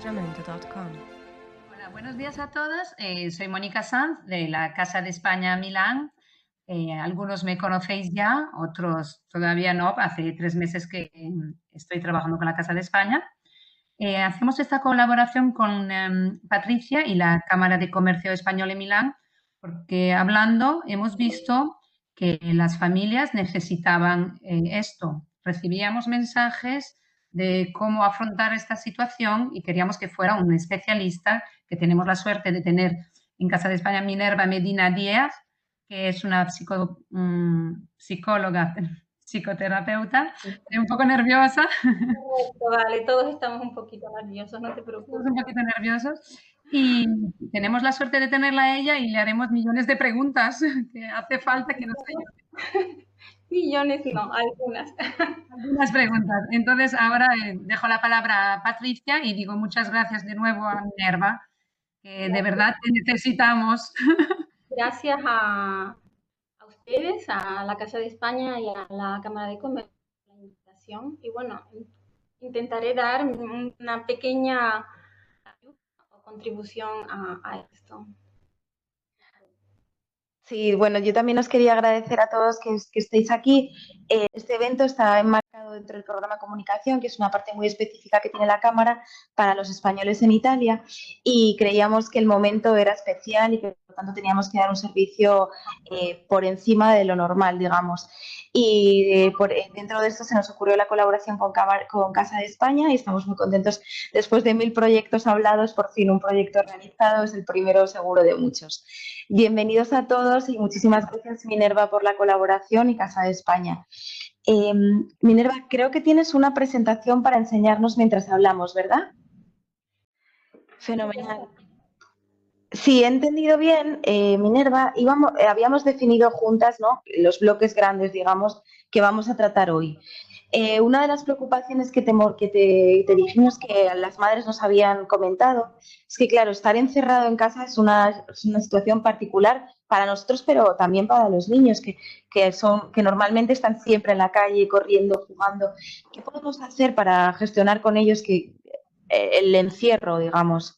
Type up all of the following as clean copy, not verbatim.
Jamendo.com. Hola, buenos días a todos. Soy Mónica Sanz de la Casa de España Milán. Algunos me conocéis ya, otros todavía no. Hace 3 meses que estoy trabajando con la Casa de España. Hacemos esta colaboración con Patricia y la Cámara de Comercio Español en Milán, porque hablando hemos visto que las familias necesitaban esto. Recibíamos mensajes de cómo afrontar esta situación y queríamos que fuera un especialista, que tenemos la suerte de tener en Casa de España Minerva Medina Díaz, que es una psicóloga, psicoterapeuta. Estoy un poco nerviosa. Correcto, vale, todos estamos un poquito nerviosos, no te Estamos preocupes. un poquito nerviosos y tenemos la suerte de tenerla a ella y le haremos millones de preguntas que hace falta que nos ayude. Millones no, algunas. Algunas preguntas. Entonces, ahora dejo la palabra a Patricia y digo muchas gracias de nuevo a Minerva, que de verdad te necesitamos. Gracias a ustedes, a la Casa de España y a la Cámara de Comercio por la invitación. Y bueno, intentaré dar una pequeña ayuda o contribución a esto. Sí, bueno, yo también os quería agradecer a todos que estéis aquí. Este evento está enmarcado dentro del programa Comunicación, que es una parte muy específica que tiene la Cámara para los españoles en Italia, y creíamos que el momento era especial y que por lo tanto teníamos que dar un servicio por encima de lo normal, digamos. Y dentro de esto se nos ocurrió la colaboración con Casa de España y estamos muy contentos. Después de 1000 proyectos hablados, por fin un proyecto realizado, es el primero seguro de muchos. Bienvenidos a todos y muchísimas gracias, Minerva, por la colaboración y Casa de España. Minerva, creo que tienes una presentación para enseñarnos mientras hablamos, ¿verdad? Fenomenal. Si he entendido bien, Minerva, habíamos definido juntas, ¿no?, los bloques grandes, digamos, que vamos a tratar hoy. Una de las preocupaciones que te dijimos que las madres nos habían comentado es que, claro, estar encerrado en casa es una situación particular para nosotros, pero también para los niños, que normalmente están siempre en la calle, corriendo, jugando. ¿Qué podemos hacer para gestionar con ellos el encierro, digamos?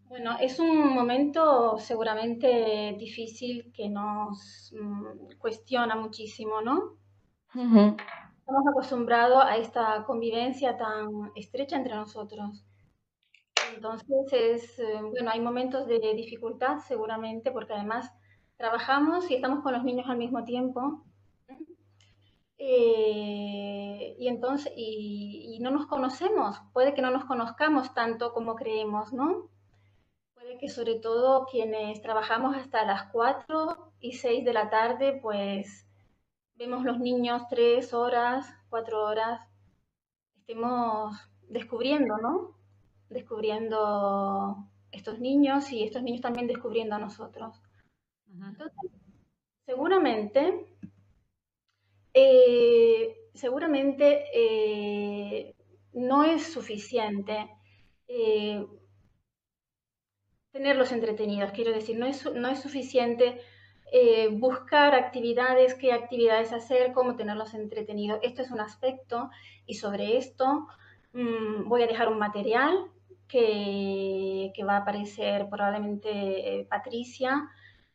Bueno, es un momento seguramente difícil que nos cuestiona muchísimo, ¿no? Uh-huh. Estamos acostumbrados a esta convivencia tan estrecha entre nosotros. Entonces, bueno, hay momentos de dificultad seguramente porque además trabajamos y estamos con los niños al mismo tiempo. Y entonces, y no nos conocemos, puede que no nos conozcamos tanto como creemos, ¿no? Puede que sobre todo quienes trabajamos hasta las 4 y 6 de la tarde, pues vemos los niños 3 horas, 4 horas, estemos descubriendo, ¿no? Descubriendo estos niños y estos niños también descubriendo a nosotros. Entonces, seguramente, no es suficiente tenerlos entretenidos, quiero decir, no es suficiente buscar actividades, qué actividades hacer, cómo tenerlos entretenidos. Esto es un aspecto y sobre esto voy a dejar un material que va a aparecer probablemente Patricia,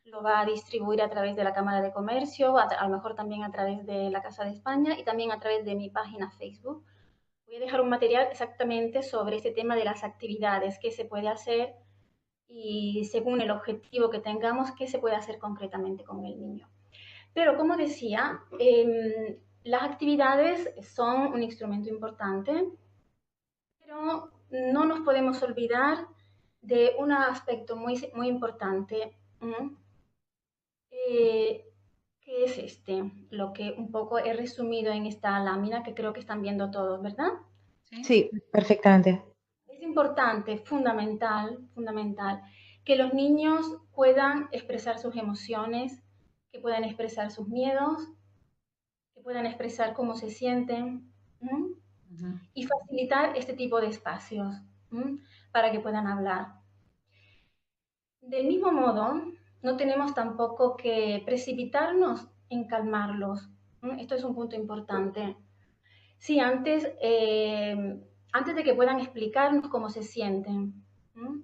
lo va a distribuir a través de la Cámara de Comercio, a lo mejor también a través de la Casa de España y también a través de mi página Facebook. Voy a dejar un material exactamente sobre este tema de las actividades, qué se puede hacer y según el objetivo que tengamos, qué se puede hacer concretamente con el niño. Pero como decía, las actividades son un instrumento importante, pero no nos podemos olvidar de un aspecto muy, muy importante, que es este, lo que un poco he resumido en esta lámina que creo que están viendo todos, ¿verdad? Sí, perfectamente. Es importante, fundamental, que los niños puedan expresar sus emociones, que puedan expresar sus miedos, que puedan expresar cómo se sienten, y facilitar este tipo de espacios para que puedan hablar. Del mismo modo, no tenemos tampoco que precipitarnos en calmarlos. Esto es un punto importante. Sí, antes antes de que puedan explicarnos cómo se sienten. ¿Mm?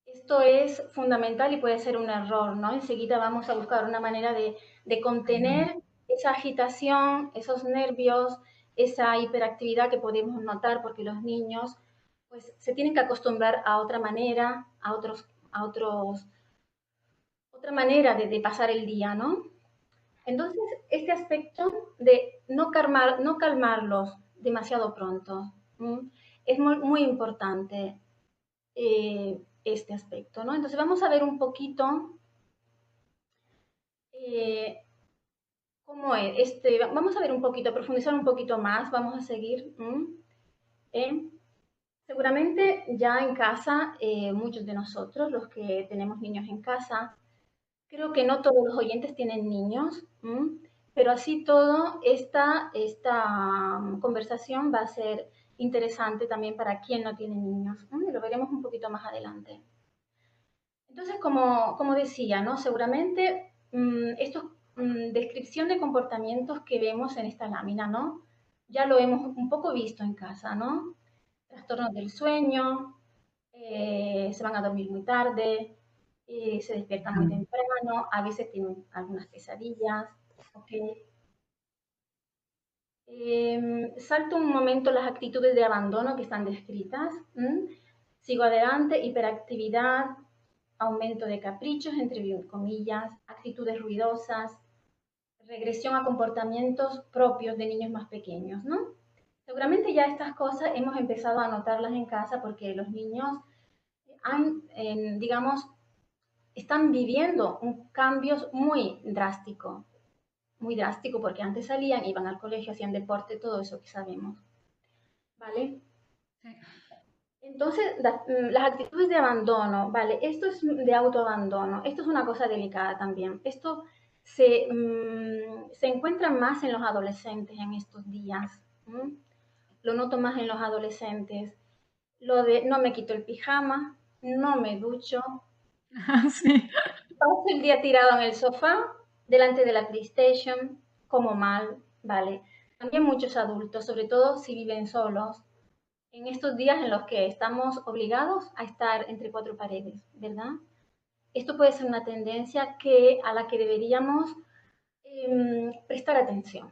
Esto es fundamental y puede ser un error, ¿no? Enseguida vamos a buscar una manera de contener esa agitación, esos nervios, esa hiperactividad que podemos notar porque los niños pues se tienen que acostumbrar a otra manera, otra manera de pasar el día, ¿no? Entonces, este aspecto de no calmarlos demasiado pronto, ¿m? Es muy importante este aspecto, ¿no? Entonces, vamos a ver un poquito eh, cómo es. Vamos a ver un poquito, profundizar un poquito más, vamos a seguir. Seguramente ya en casa, muchos de nosotros, los que tenemos niños en casa, creo que no todos los oyentes tienen niños, pero así todo, esta conversación va a ser interesante también para quien no tiene niños. Y lo veremos un poquito más adelante. Entonces, como decía, ¿no? Seguramente esta descripción de comportamientos que vemos en esta lámina, ¿no? Ya lo hemos un poco visto en casa, ¿no? Trastornos del sueño, se van a dormir muy tarde, se despiertan muy temprano, a veces tienen algunas pesadillas. ¿Okay? Salto un momento las actitudes de abandono que están descritas. Sigo adelante, hiperactividad, aumento de caprichos, entre comillas, actitudes ruidosas, regresión a comportamientos propios de niños más pequeños, ¿no? Seguramente ya estas cosas hemos empezado a notarlas en casa porque los niños digamos, están viviendo un cambio muy drástico porque antes salían, iban al colegio, hacían deporte, todo eso que sabemos, ¿vale? Sí. Entonces, las actitudes de abandono, ¿vale? Esto es de autoabandono, esto es una cosa delicada también. Esto se encuentra más en los adolescentes en estos días. Lo noto más en los adolescentes. Lo de no me quito el pijama, no me ducho. Sí. Paso el día tirado en el sofá, delante de la PlayStation, como mal, ¿vale? También muchos adultos, sobre todo si viven solos, en estos días en los que estamos obligados a estar entre cuatro paredes, ¿verdad? Esto puede ser una tendencia a la que deberíamos prestar atención,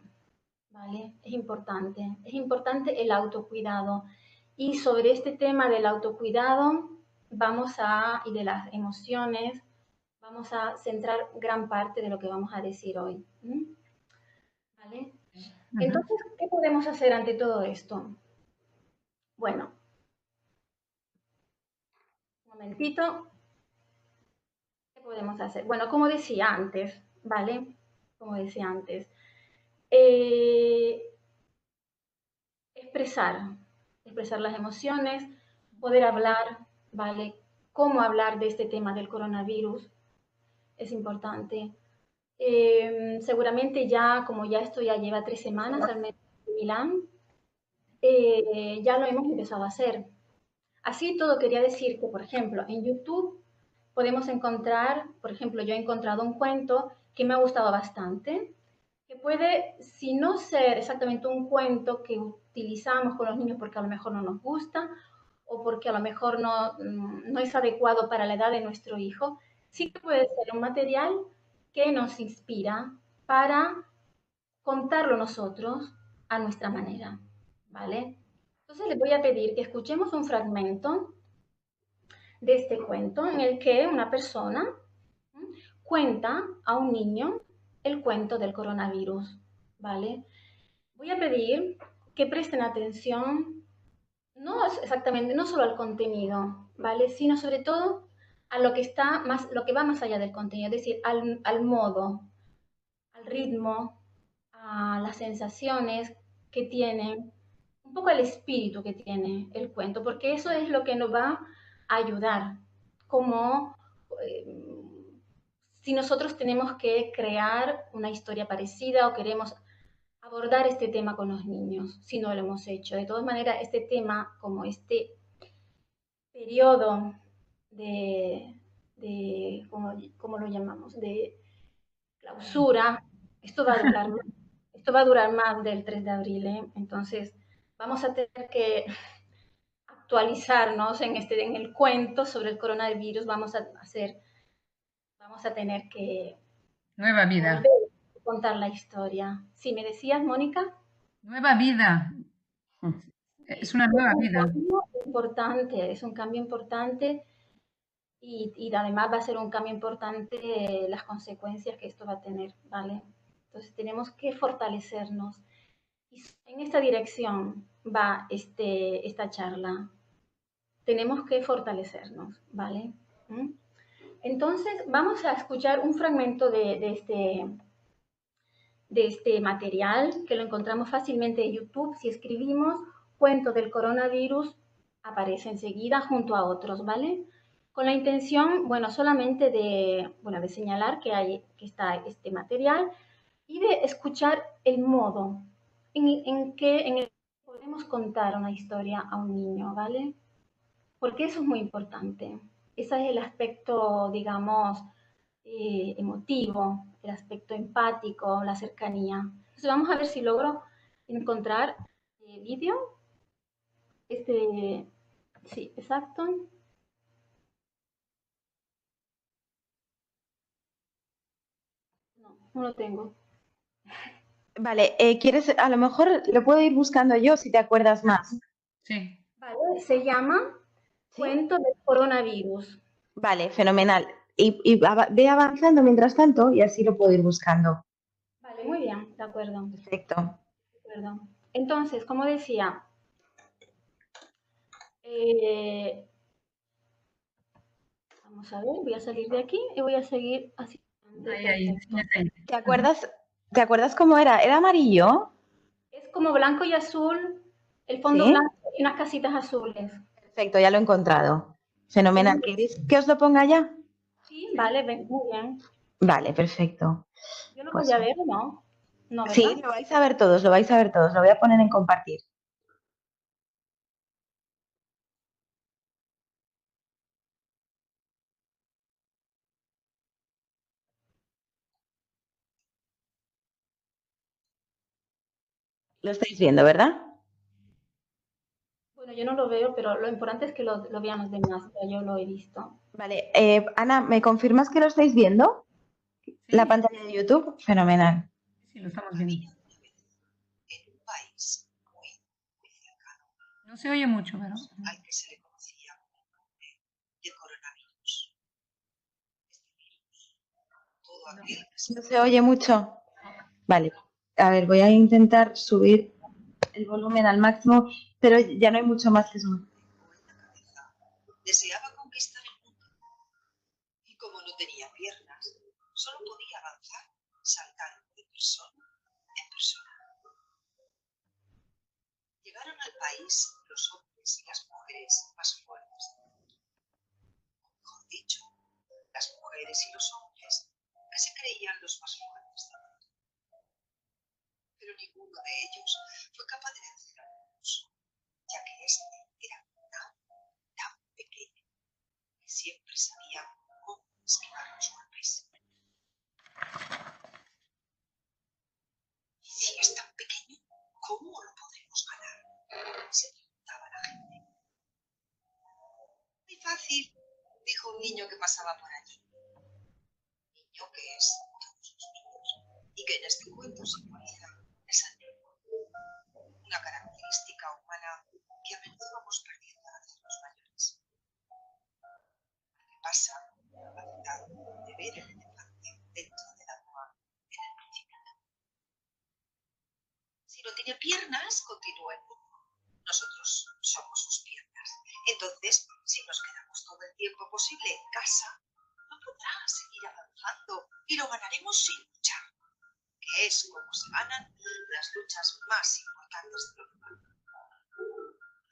¿vale? Es importante el autocuidado. Y sobre este tema del autocuidado y de las emociones, vamos a centrar gran parte de lo que vamos a decir hoy. ¿Vale? Entonces, ¿qué podemos hacer ante todo esto? Bueno, un momentito. ¿Qué podemos hacer? Bueno, como decía antes, ¿vale? Como decía antes, expresar las emociones, poder hablar, ¿vale? Cómo hablar de este tema del coronavirus es importante. Seguramente como esto ya lleva 3 semanas al menos en Milán, ya lo hemos empezado a hacer. Así todo quería decir que, por ejemplo, en YouTube podemos encontrar, por ejemplo, yo he encontrado un cuento que me ha gustado bastante, que puede, si no ser exactamente un cuento que utilizamos con los niños porque a lo mejor no nos gusta o porque a lo mejor no es adecuado para la edad de nuestro hijo, sí que puede ser un material que nos inspira para contarlo nosotros a nuestra manera, ¿vale? Entonces les voy a pedir que escuchemos un fragmento de este cuento en el que una persona cuenta a un niño el cuento del coronavirus, ¿vale? Voy a pedir que presten atención no solo al contenido, ¿vale? Sino sobre todo a lo que va más allá del contenido, es decir, al modo, al ritmo, a las sensaciones que tiene, un poco al espíritu que tiene el cuento, porque eso es lo que nos va a ayudar, como si nosotros tenemos que crear una historia parecida o queremos abordar este tema con los niños, si no lo hemos hecho. De todas maneras, este tema, como este periodo ¿cómo lo llamamos? De clausura, esto va a durar más del 3 de abril, ¿eh? Entonces vamos a tener que actualizarnos en el cuento sobre el coronavirus, vamos a tener que Nueva vida. volver a contar la historia. ¿Sí me decías, Mónica? Nueva vida. Es una nueva vida. Es un cambio importante y además va a ser un cambio importante las consecuencias que esto va a tener, ¿vale? Entonces tenemos que fortalecernos. Y en esta dirección va esta charla. Tenemos que fortalecernos, ¿vale? ¿Mm? Entonces vamos a escuchar un fragmento de este material que lo encontramos fácilmente en YouTube. Si escribimos cuento del coronavirus, aparece enseguida junto a otros, ¿vale? Con la intención, bueno, solamente de señalar que está este material y de escuchar el modo en el que podemos contar una historia a un niño, ¿vale? Porque eso es muy importante. Ese es el aspecto, digamos, emotivo, el aspecto empático, la cercanía. Entonces vamos a ver si logro encontrar vídeo. Sí, exacto. No, no lo tengo. Vale, ¿quieres? A lo mejor lo puedo ir buscando yo si te acuerdas más. Sí. Vale, se llama ¿Sí? Cuento del coronavirus. Vale, fenomenal. Ve avanzando mientras tanto y así lo puedo ir buscando. Vale, muy bien, de acuerdo. Perfecto. De acuerdo. Entonces, como decía, eh, vamos a ver, voy a salir de aquí y voy a seguir así. Ahí, enseñas ahí. Te acuerdas cómo era? ¿Era amarillo? Es como blanco y azul, el fondo Sí. blanco y unas casitas azules. Perfecto, ya lo he encontrado. Vale, Fenomenal. muy bien. ¿Queréis que os lo ponga ya? Sí, vale, muy bien. Vale, perfecto. Yo lo voy Pues a ver, ¿no? No, ¿verdad? sí, lo vais a ver todos, lo vais a ver todos. Lo voy a poner en compartir. Lo estáis viendo, ¿verdad? Bueno, yo no lo veo, pero lo importante es que lo vean los demás. Ya yo lo he visto. Vale, Ana, ¿me confirmas que lo estáis viendo? La Sí, pantalla de YouTube, fenomenal. sí, lo estamos viendo. No se oye mucho, pero... al que se le conocía como el nombre de coronavirus. Este virus, todo aquel que se ¿No se oye mucho? Vale, a ver, voy a intentar subir el volumen al máximo, pero ya no hay mucho más que subir. en la cabeza deseaba conquistar el mundo y como no tenía piernas, solo podía avanzar saltando de persona en persona. Llegaron al país los hombres y las mujeres más fuertes del mundo. O mejor dicho, las mujeres y los hombres que se creían los más fuertes del mundo. Pero ninguno de ellos fue capaz de vencer al virus, ya que este era tan pequeño que siempre sabía cómo esquivar los golpes. Y si es tan pequeño, ¿cómo lo podremos ganar? Se preguntaba la gente. Muy fácil, dijo un niño que pasaba por allí. Niño que es todos los niños y que en este cuento simboliza esa una característica humana que a menudo vamos perdiendo al hacernos mayores. ¿Qué pasa con la capacidad de ver el elefante dentro del agua en el principio? Si no tiene piernas, continúa el niño. Nosotros somos sus piernas. Entonces, si nos quedamos todo el tiempo posible en casa, no podrá seguir avanzando y lo ganaremos sin luchar, que es como se ganan las luchas más importantes de los humanos.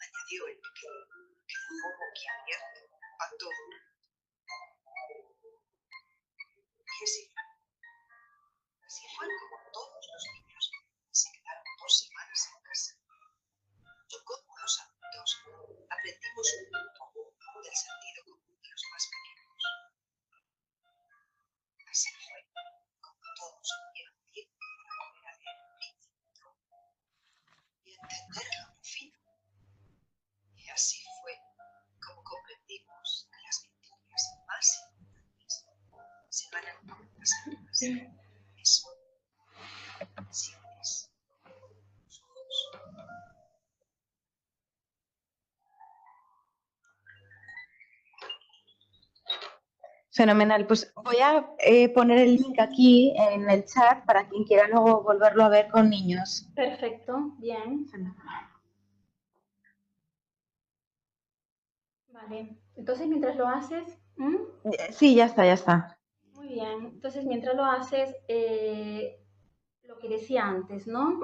Añadió el pequeño, que dejó boquiabierto a todo el mundo. Y así fue como todos los niños se quedaron 2 semanas en casa. Yo como los adultos aprendimos un poco del sentido común de los más pequeños. Así fue como todos tuvieron tiempo para volver a leer el Príncipe y entenderlo por fin Eso. Sientes los ojos. Fenomenal. Pues voy a poner el link aquí en el chat para quien quiera luego volverlo a ver con niños. Perfecto, bien. Vale, entonces mientras lo haces, Sí, ya está, ya está. muy bien. Entonces mientras lo haces, lo que decía antes, ¿no?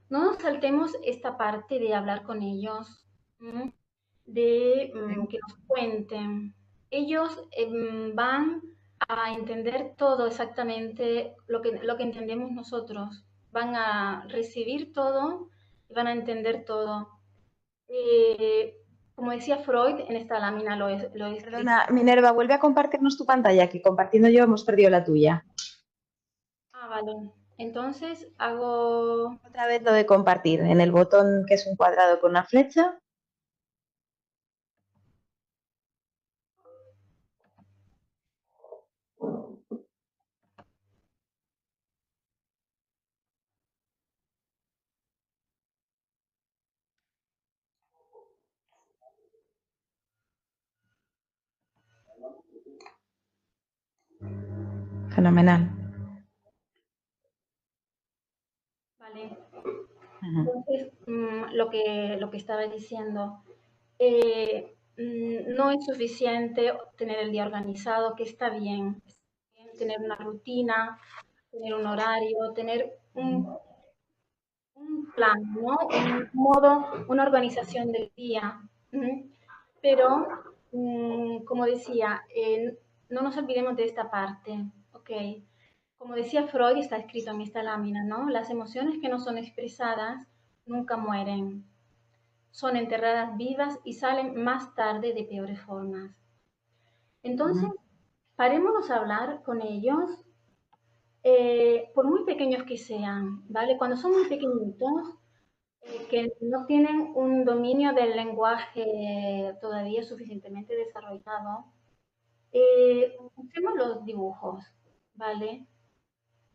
No nos saltemos esta parte de hablar con ellos, de que nos cuenten. Ellos van a entender todo exactamente lo que entendemos nosotros. Van a recibir todo y van a entender todo. Como decía Freud, en esta lámina lo he escrito. Perdona, Minerva, vuelve a compartirnos tu pantalla, que compartiendo yo hemos perdido la tuya. Ah, vale. Entonces hago... Otra vez lo de compartir, en el botón que es un cuadrado con una flecha. Fenomenal. Vale. Ujú. Entonces, lo que estaba diciendo, no es suficiente tener el día organizado, que está bien tener una rutina, tener un horario, tener un plan, ¿no? Un modo, una organización del día. Pero, como decía, no nos olvidemos de esta parte, ¿ok? Como decía Freud, está escrito en esta lámina, ¿no? Las emociones que no son expresadas nunca mueren. Son enterradas vivas y salen más tarde de peores formas. Entonces, parémonos a hablar con ellos, por muy pequeños que sean, ¿vale? Cuando son muy pequeñitos, que no tienen un dominio del lenguaje todavía suficientemente desarrollado, usemos los dibujos, ¿vale?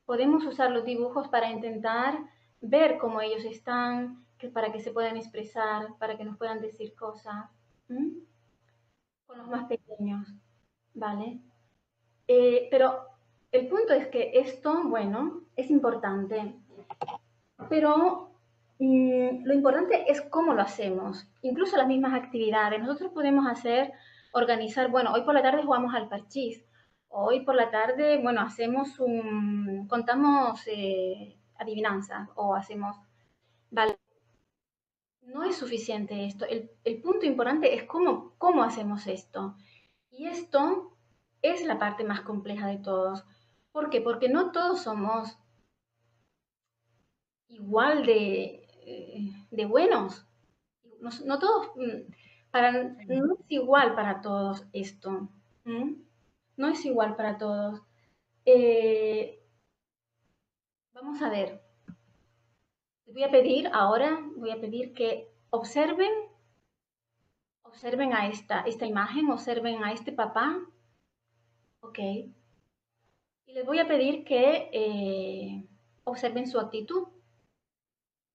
Podemos usar los dibujos para intentar ver cómo ellos están, para que se puedan expresar, para que nos puedan decir cosas, con los más pequeños, ¿vale? Pero el punto es que esto, bueno, es importante, pero lo importante es cómo lo hacemos, incluso las mismas actividades. Nosotros podemos organizar, bueno, hoy por la tarde jugamos al parchís, hoy por la tarde, bueno, contamos adivinanzas o hacemos, vale, no es suficiente esto. El punto importante es cómo hacemos esto. Y esto es la parte más compleja de todos. ¿Por qué? Porque no todos somos igual de buenos. No, no todos, no es igual para todos esto. No es igual para todos. Eh, Vamos a ver. Voy a pedir que observen a esta imagen, observen a este papá, ¿ok? Y les voy a pedir que observen su actitud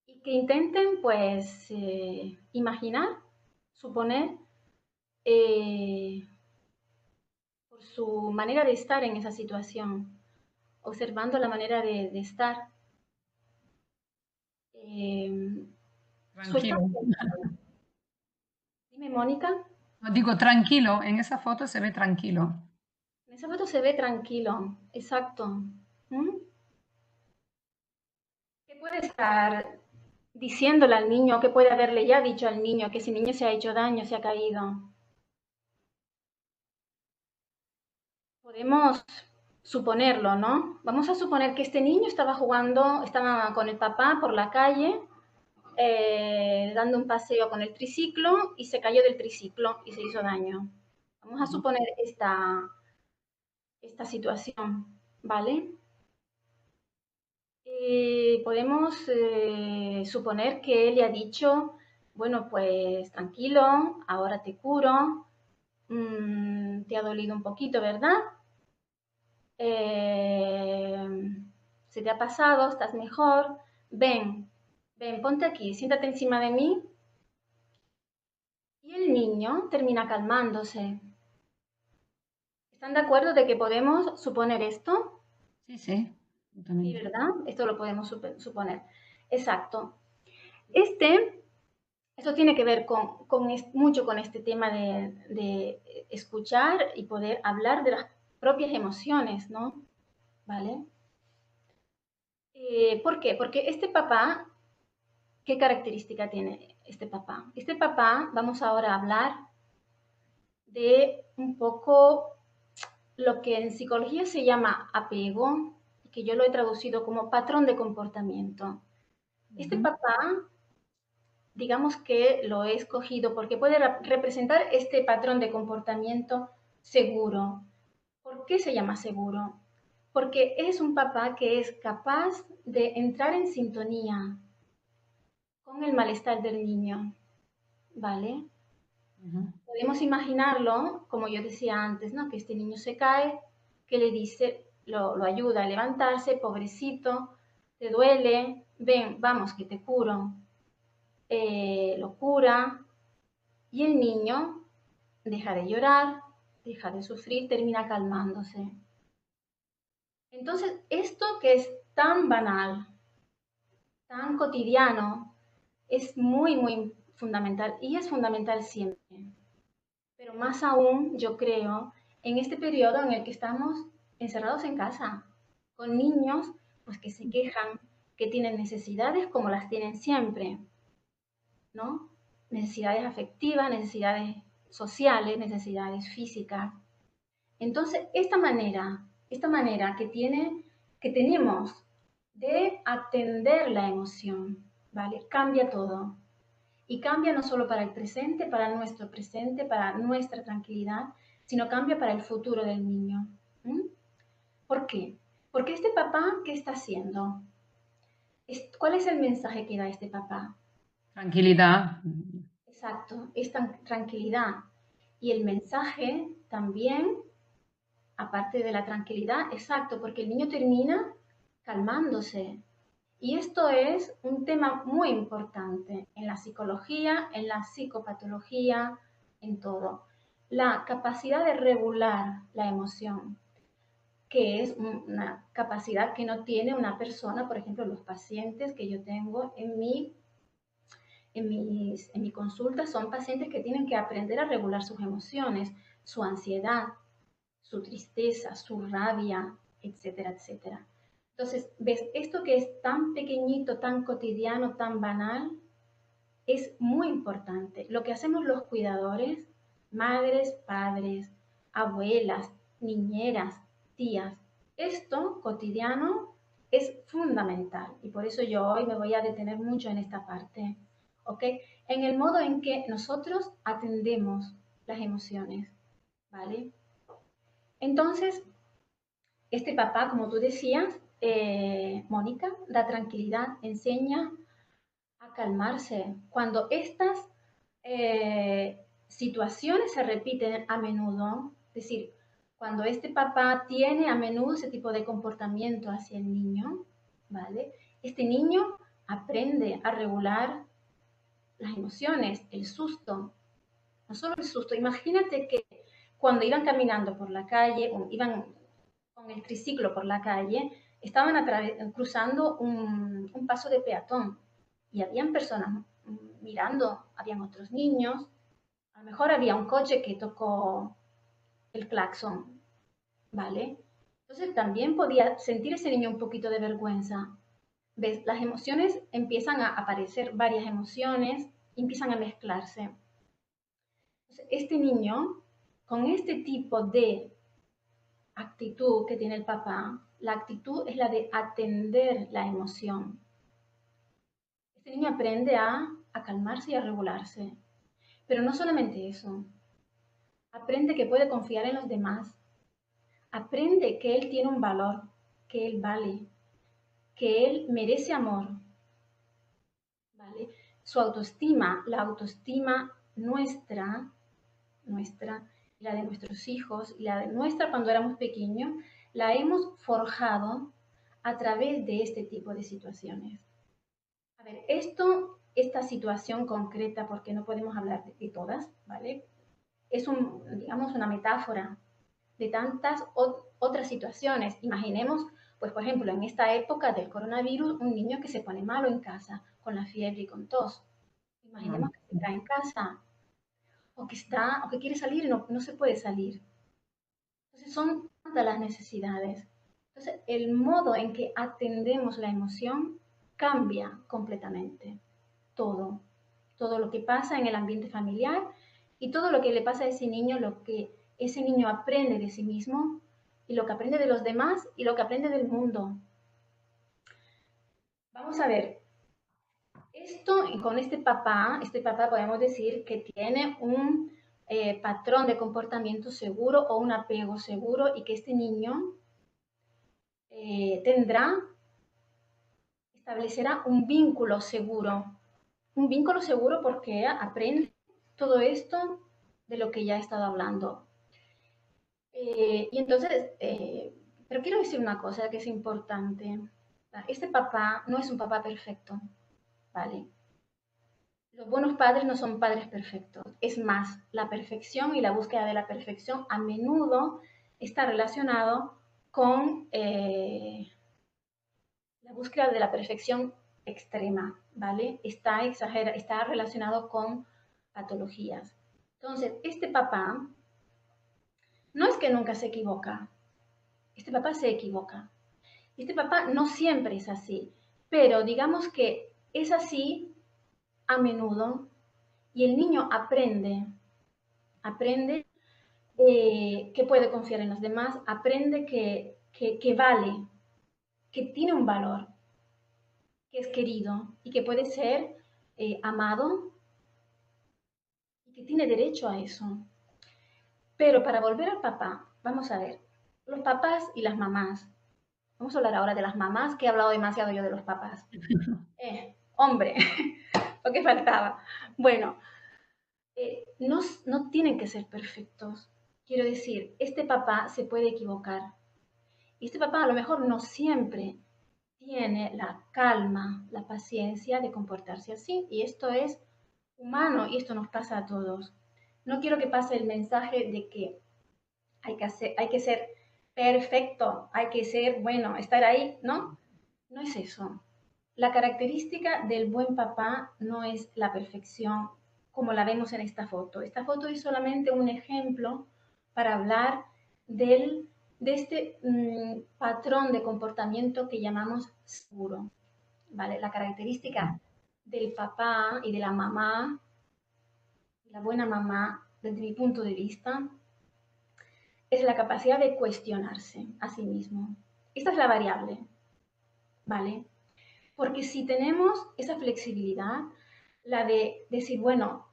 y que intenten, pues, imaginar, suponer, por su manera de estar en esa situación, observando la manera de estar. Su estado Tranquilo. mental. Dime, Mónica. No, digo tranquilo, en esa foto se ve tranquilo. En esa foto se ve tranquilo, exacto. ¿Qué puede estar diciéndole al niño? ¿Qué puede haberle ya dicho al niño? Que ese niño se ha hecho daño, se ha caído. Podemos suponerlo, ¿no? Vamos a suponer que este niño estaba con el papá por la calle, dando un paseo con el triciclo y se cayó del triciclo y se hizo daño. Vamos a suponer esta situación, ¿vale? Podemos suponer que él le ha dicho, bueno, pues tranquilo, ahora te curo, te ha dolido un poquito, ¿verdad? ¿Se te ha pasado? ¿Estás mejor? Ven, ponte aquí, siéntate encima de mí. Y el niño termina calmándose. ¿Están de acuerdo de que podemos suponer esto? Sí, Sí, totalmente. ¿verdad? Esto lo podemos suponer. Exacto. Eso tiene que ver mucho con este tema de escuchar y poder hablar de las propias emociones, ¿no? ¿Vale? ¿Por qué? Porque este papá, ¿qué característica tiene este papá? Este papá, vamos ahora a hablar de un poco lo que en psicología se llama apego, que yo lo he traducido como patrón de comportamiento. Este papá, digamos que lo he escogido porque puede representar este patrón de comportamiento seguro. ¿Por qué se llama seguro? Porque es un papá que es capaz de entrar en sintonía con el malestar del niño, ¿vale? Podemos imaginarlo, como yo decía antes, ¿no? Que este niño se cae, que le dice, lo ayuda a levantarse, pobrecito, te duele, ven, vamos, que te curo. Lo cura y el niño deja de llorar, deja de sufrir, termina calmándose. Entonces, esto que es tan banal, tan cotidiano, es muy, muy fundamental y es fundamental siempre. Pero más aún, yo creo, en este periodo en el que estamos encerrados en casa, con niños pues que se quejan, que tienen necesidades como las tienen siempre, ¿no? Necesidades afectivas, necesidades sociales, necesidades físicas. Entonces, esta manera que tenemos de atender la emoción, ¿vale? Cambia todo. Y cambia no solo para el presente, para nuestra tranquilidad, sino cambia para el futuro del niño. ¿Mm? ¿Por qué? Porque este papá, ¿qué está haciendo? ¿Cuál es el mensaje que da este papá? Tranquilidad. Exacto, es tranquilidad. Y el mensaje también, aparte de la tranquilidad, exacto, porque el niño termina calmándose. Y esto es un tema muy importante en la psicología, en la psicopatología, en todo. La capacidad de regular la emoción, que es una capacidad que no tiene una persona, por ejemplo, los pacientes que yo tengo en mi consulta son pacientes que tienen que aprender a regular sus emociones, su ansiedad, su tristeza, su rabia, etcétera, etcétera. Entonces, ¿ves? Esto que es tan pequeñito, tan cotidiano, tan banal, es muy importante. Lo que hacemos los cuidadores, madres, padres, abuelas, niñeras, tías, esto cotidiano es fundamental y por eso yo hoy me voy a detener mucho en esta parte, ¿ok? En el modo en que nosotros atendemos las emociones, ¿vale? Entonces, este papá, como tú decías, Mónica, da tranquilidad, enseña a calmarse. Cuando estas situaciones se repiten a menudo, es decir, cuando este papá tiene a menudo ese tipo de comportamiento hacia el niño, ¿vale? Este niño aprende a regular las emociones, el susto, no solo el susto. Imagínate que cuando iban caminando por la calle, o iban con el triciclo por la calle, estaban cruzando un paso de peatón y habían personas mirando, habían otros niños, a lo mejor había un coche que tocó el claxon, ¿vale? Entonces también podía sentir ese niño un poquito de vergüenza. ¿Ves? Las emociones empiezan a aparecer, varias emociones, empiezan a mezclarse. Entonces, este niño, con este tipo de actitud que tiene el papá, la actitud es la de atender la emoción. Este niño aprende a calmarse y a regularse. Pero no solamente eso. Aprende que puede confiar en los demás. Aprende que él tiene un valor, que él vale, que él merece amor. ¿Vale? Su autoestima, la autoestima nuestra, la de nuestros hijos y la de nuestra cuando éramos pequeños, la hemos forjado a través de este tipo de situaciones. A ver, esta situación concreta, porque no podemos hablar de todas, ¿vale? Es digamos, una metáfora de tantas otras situaciones. Imaginemos, pues, por ejemplo, en esta época del coronavirus, un niño que se pone malo en casa, con la fiebre y con tos. Imaginemos que está en casa, o que quiere salir y no se puede salir. Entonces, son tantas las necesidades. Entonces, el modo en que atendemos la emoción cambia completamente. Todo lo que pasa en el ambiente familiar y todo lo que le pasa a ese niño, lo que ese niño aprende de sí mismo y lo que aprende de los demás y lo que aprende del mundo. Vamos a ver, con este papá podemos decir que tiene un patrón de comportamiento seguro o un apego seguro y que este niño establecerá un vínculo seguro. Un vínculo seguro porque aprende todo esto de lo que ya he estado hablando. Y entonces, pero quiero decir una cosa que es importante. Este papá no es un papá perfecto, ¿vale? Los buenos padres no son padres perfectos. Es más, la perfección y la búsqueda de la perfección a menudo está relacionado con la búsqueda de la perfección extrema, ¿vale? Está relacionado con patologías. Entonces, este papá no es que nunca se equivoca, este papá se equivoca. Este papá no siempre es así, pero digamos que es así a menudo y el niño aprende que puede confiar en los demás, aprende que vale, que tiene un valor, que es querido y que puede ser amado y que tiene derecho a eso. Pero para volver al papá, vamos a ver, los papás y las mamás. Vamos a hablar ahora de las mamás, que he hablado demasiado yo de los papás. Hombre, lo que faltaba. Bueno, no tienen que ser perfectos. Quiero decir, este papá se puede equivocar. Y este papá a lo mejor no siempre tiene la calma, la paciencia de comportarse así. Y esto es humano y esto nos pasa a todos. No quiero que pase el mensaje de que hay que ser perfecto, hay que ser, bueno, estar ahí, ¿no? No es eso. La característica del buen papá no es la perfección como la vemos en esta foto. Esta foto es solamente un ejemplo para hablar de este patrón de comportamiento que llamamos seguro. ¿Vale? La característica del papá y de la mamá, la buena mamá, desde mi punto de vista, es la capacidad de cuestionarse a sí mismo. Esta es la variable, ¿vale? Porque si tenemos esa flexibilidad, la de decir, bueno,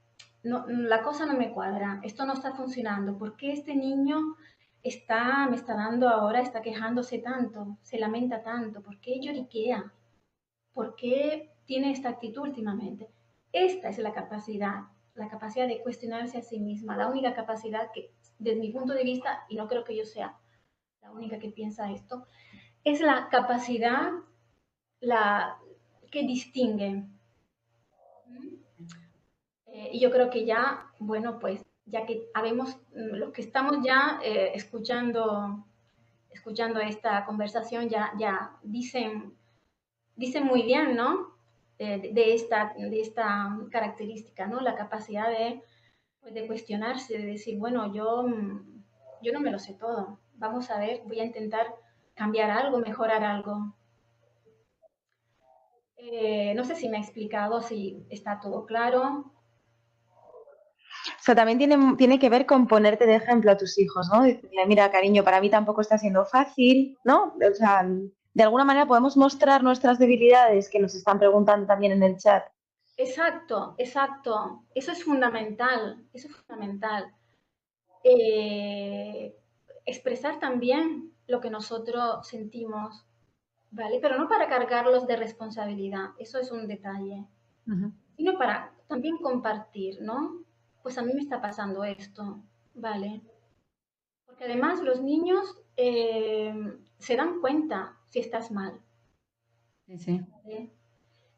no, la cosa no me cuadra, esto no está funcionando, ¿por qué este niño me está dando ahora, está quejándose tanto, se lamenta tanto? ¿Por qué lloriquea? ¿Por qué tiene esta actitud últimamente? Esta es la capacidad de cuestionarse a sí misma, la única capacidad que, desde mi punto de vista, y no creo que yo sea la única que piensa esto, es la capacidad que distingue. Y yo creo que ya, bueno, pues ya que habemos, los que estamos ya escuchando esta conversación, ya dicen muy bien, ¿no? De esta característica, ¿no? La capacidad pues, de cuestionarse, de decir, bueno, yo no me lo sé todo. Vamos a ver, voy a intentar cambiar algo, mejorar algo. No sé si me he explicado, si está todo claro. O sea, también tiene que ver con ponerte de ejemplo a tus hijos, ¿no? Decirle, mira, cariño, para mí tampoco está siendo fácil, ¿no? O sea, de alguna manera podemos mostrar nuestras debilidades, que nos están preguntando también en el chat. Exacto, exacto. Eso es fundamental, expresar también lo que nosotros sentimos, ¿vale? Pero no para cargarlos de responsabilidad, eso es un detalle, sino para también compartir, ¿no? Pues a mí me está pasando esto, ¿vale? Porque además los niños se dan cuenta si estás mal. Sí, sí. ¿Vale?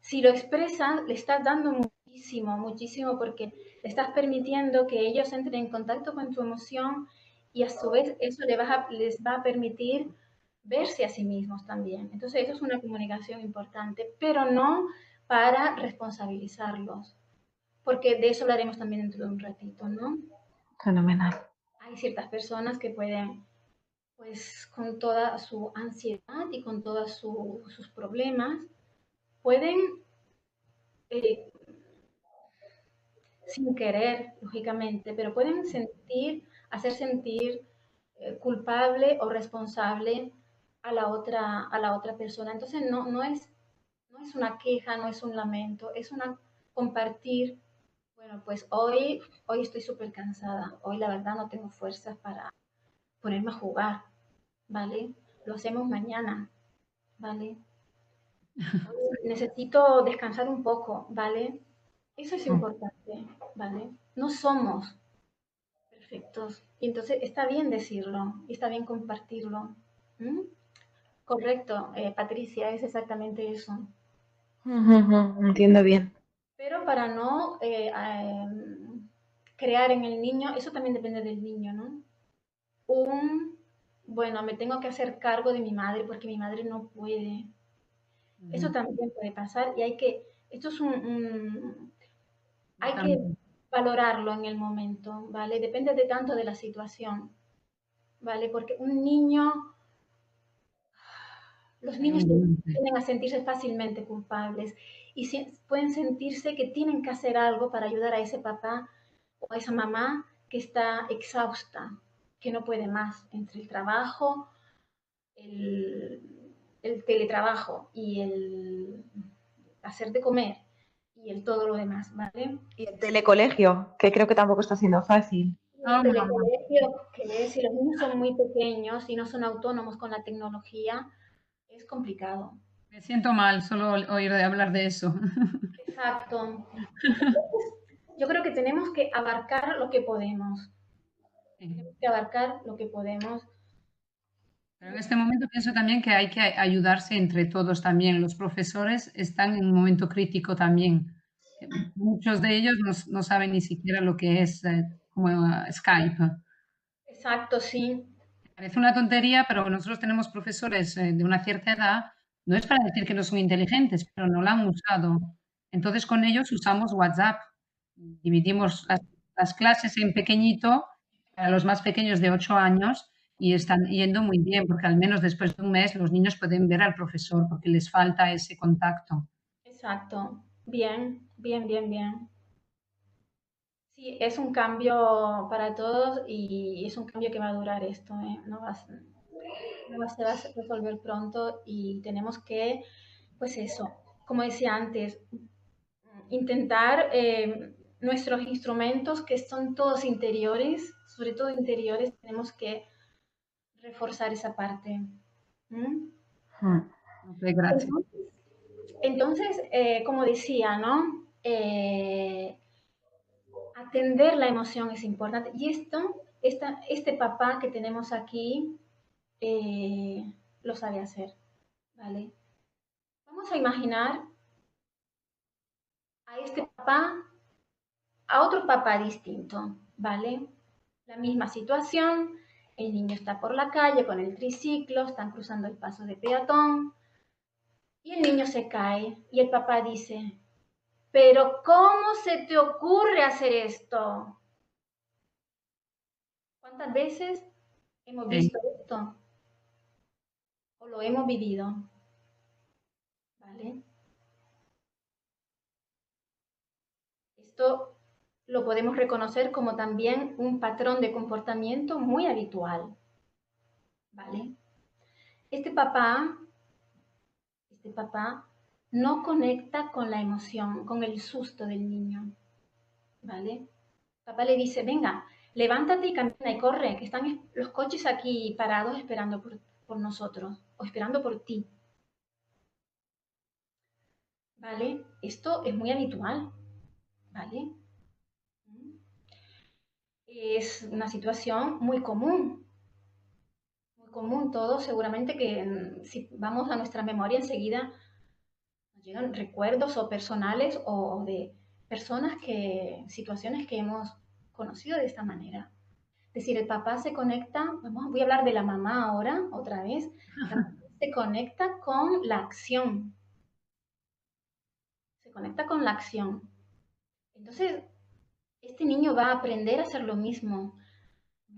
Si lo expresas, le estás dando muchísimo, muchísimo, porque le estás permitiendo que ellos entren en contacto con tu emoción y a su vez eso les va a permitir verse a sí mismos también. Entonces eso es una comunicación importante, pero no para responsabilizarlos, porque de eso hablaremos también dentro de un ratito, ¿no? Fenomenal. Hay ciertas personas que pueden, pues con toda su ansiedad y con todos sus problemas, pueden eh, sin querer, lógicamente, pero pueden hacer sentir culpable o responsable a la otra persona. Entonces no es una queja, no es un lamento, es una compartir. Bueno, pues hoy estoy súper cansada, hoy la verdad no tengo fuerzas para ponerme a jugar, ¿vale? Lo hacemos mañana, ¿vale? Hoy necesito descansar un poco, ¿vale? Eso es importante, ¿vale? No somos perfectos. Y entonces está bien decirlo, y está bien compartirlo. ¿Mm? Correcto, Patricia, es exactamente eso. Entiendo bien. Pero para no crear en el niño, eso también depende del niño, ¿no? Bueno, me tengo que hacer cargo de mi madre porque mi madre no puede. Eso también puede pasar y esto es hay que valorarlo en el momento, ¿vale? Depende de tanto de la situación, ¿vale? Porque los niños tienden a sentirse fácilmente culpables y pueden sentirse que tienen que hacer algo para ayudar a ese papá o a esa mamá que está exhausta, que no puede más entre el trabajo, el, el teletrabajo y el hacer de comer y el todo lo demás, ¿vale? Y el telecolegio, que creo que tampoco está siendo fácil. El telecolegio, que si los niños son muy pequeños y no son autónomos con la tecnología, es complicado. Me siento mal solo oír de hablar de eso. Exacto. Entonces, yo creo que tenemos que abarcar lo que podemos. Tenemos que abarcar lo que podemos. Pero en este momento pienso también que hay que ayudarse entre todos también. Los profesores están en un momento crítico también. Muchos de ellos no saben ni siquiera lo que es como Skype. Exacto, sí. Parece una tontería, pero nosotros tenemos profesores de una cierta edad. No es para decir que no son inteligentes, pero no la han usado. Entonces con ellos usamos WhatsApp. Dividimos las clases en pequeñito para los más pequeños de 8 años y están yendo muy bien, porque al menos después de un mes los niños pueden ver al profesor porque les falta ese contacto. Exacto. Bien, bien, bien, bien. Sí, es un cambio para todos y es un cambio que va a durar esto, ¿eh? No se va a resolver pronto y tenemos que, pues eso, como decía antes, intentar nuestros instrumentos que son todos interiores, sobre todo interiores, tenemos que reforzar esa parte. ¿Mm? Okay, gracias. Entonces, como decía, ¿no? Atender la emoción es importante. Y este papá que tenemos aquí lo sabe hacer, ¿vale? Vamos a imaginar a este papá, a otro papá distinto, ¿vale? La misma situación, el niño está por la calle con el triciclo, están cruzando el paso de peatón y el niño se cae y el papá dice, pero ¿cómo se te ocurre hacer esto? ¿Cuántas veces hemos visto esto? O lo hemos vivido, ¿vale? Esto lo podemos reconocer como también un patrón de comportamiento muy habitual, ¿vale? Este papá no conecta con la emoción, con el susto del niño, ¿vale? Papá le dice, venga, levántate y camina y corre, que están los coches aquí parados esperando por nosotros o esperando por ti, ¿vale? Esto es muy habitual, ¿vale? Es una situación muy común común todos, seguramente que si vamos a nuestra memoria enseguida nos llegan recuerdos o personales o de personas situaciones que hemos conocido de esta manera. Es decir, el papá se conecta, voy a hablar de la mamá ahora, otra vez, la mamá se conecta con la acción, se conecta con la acción. Entonces, este niño va a aprender a hacer lo mismo,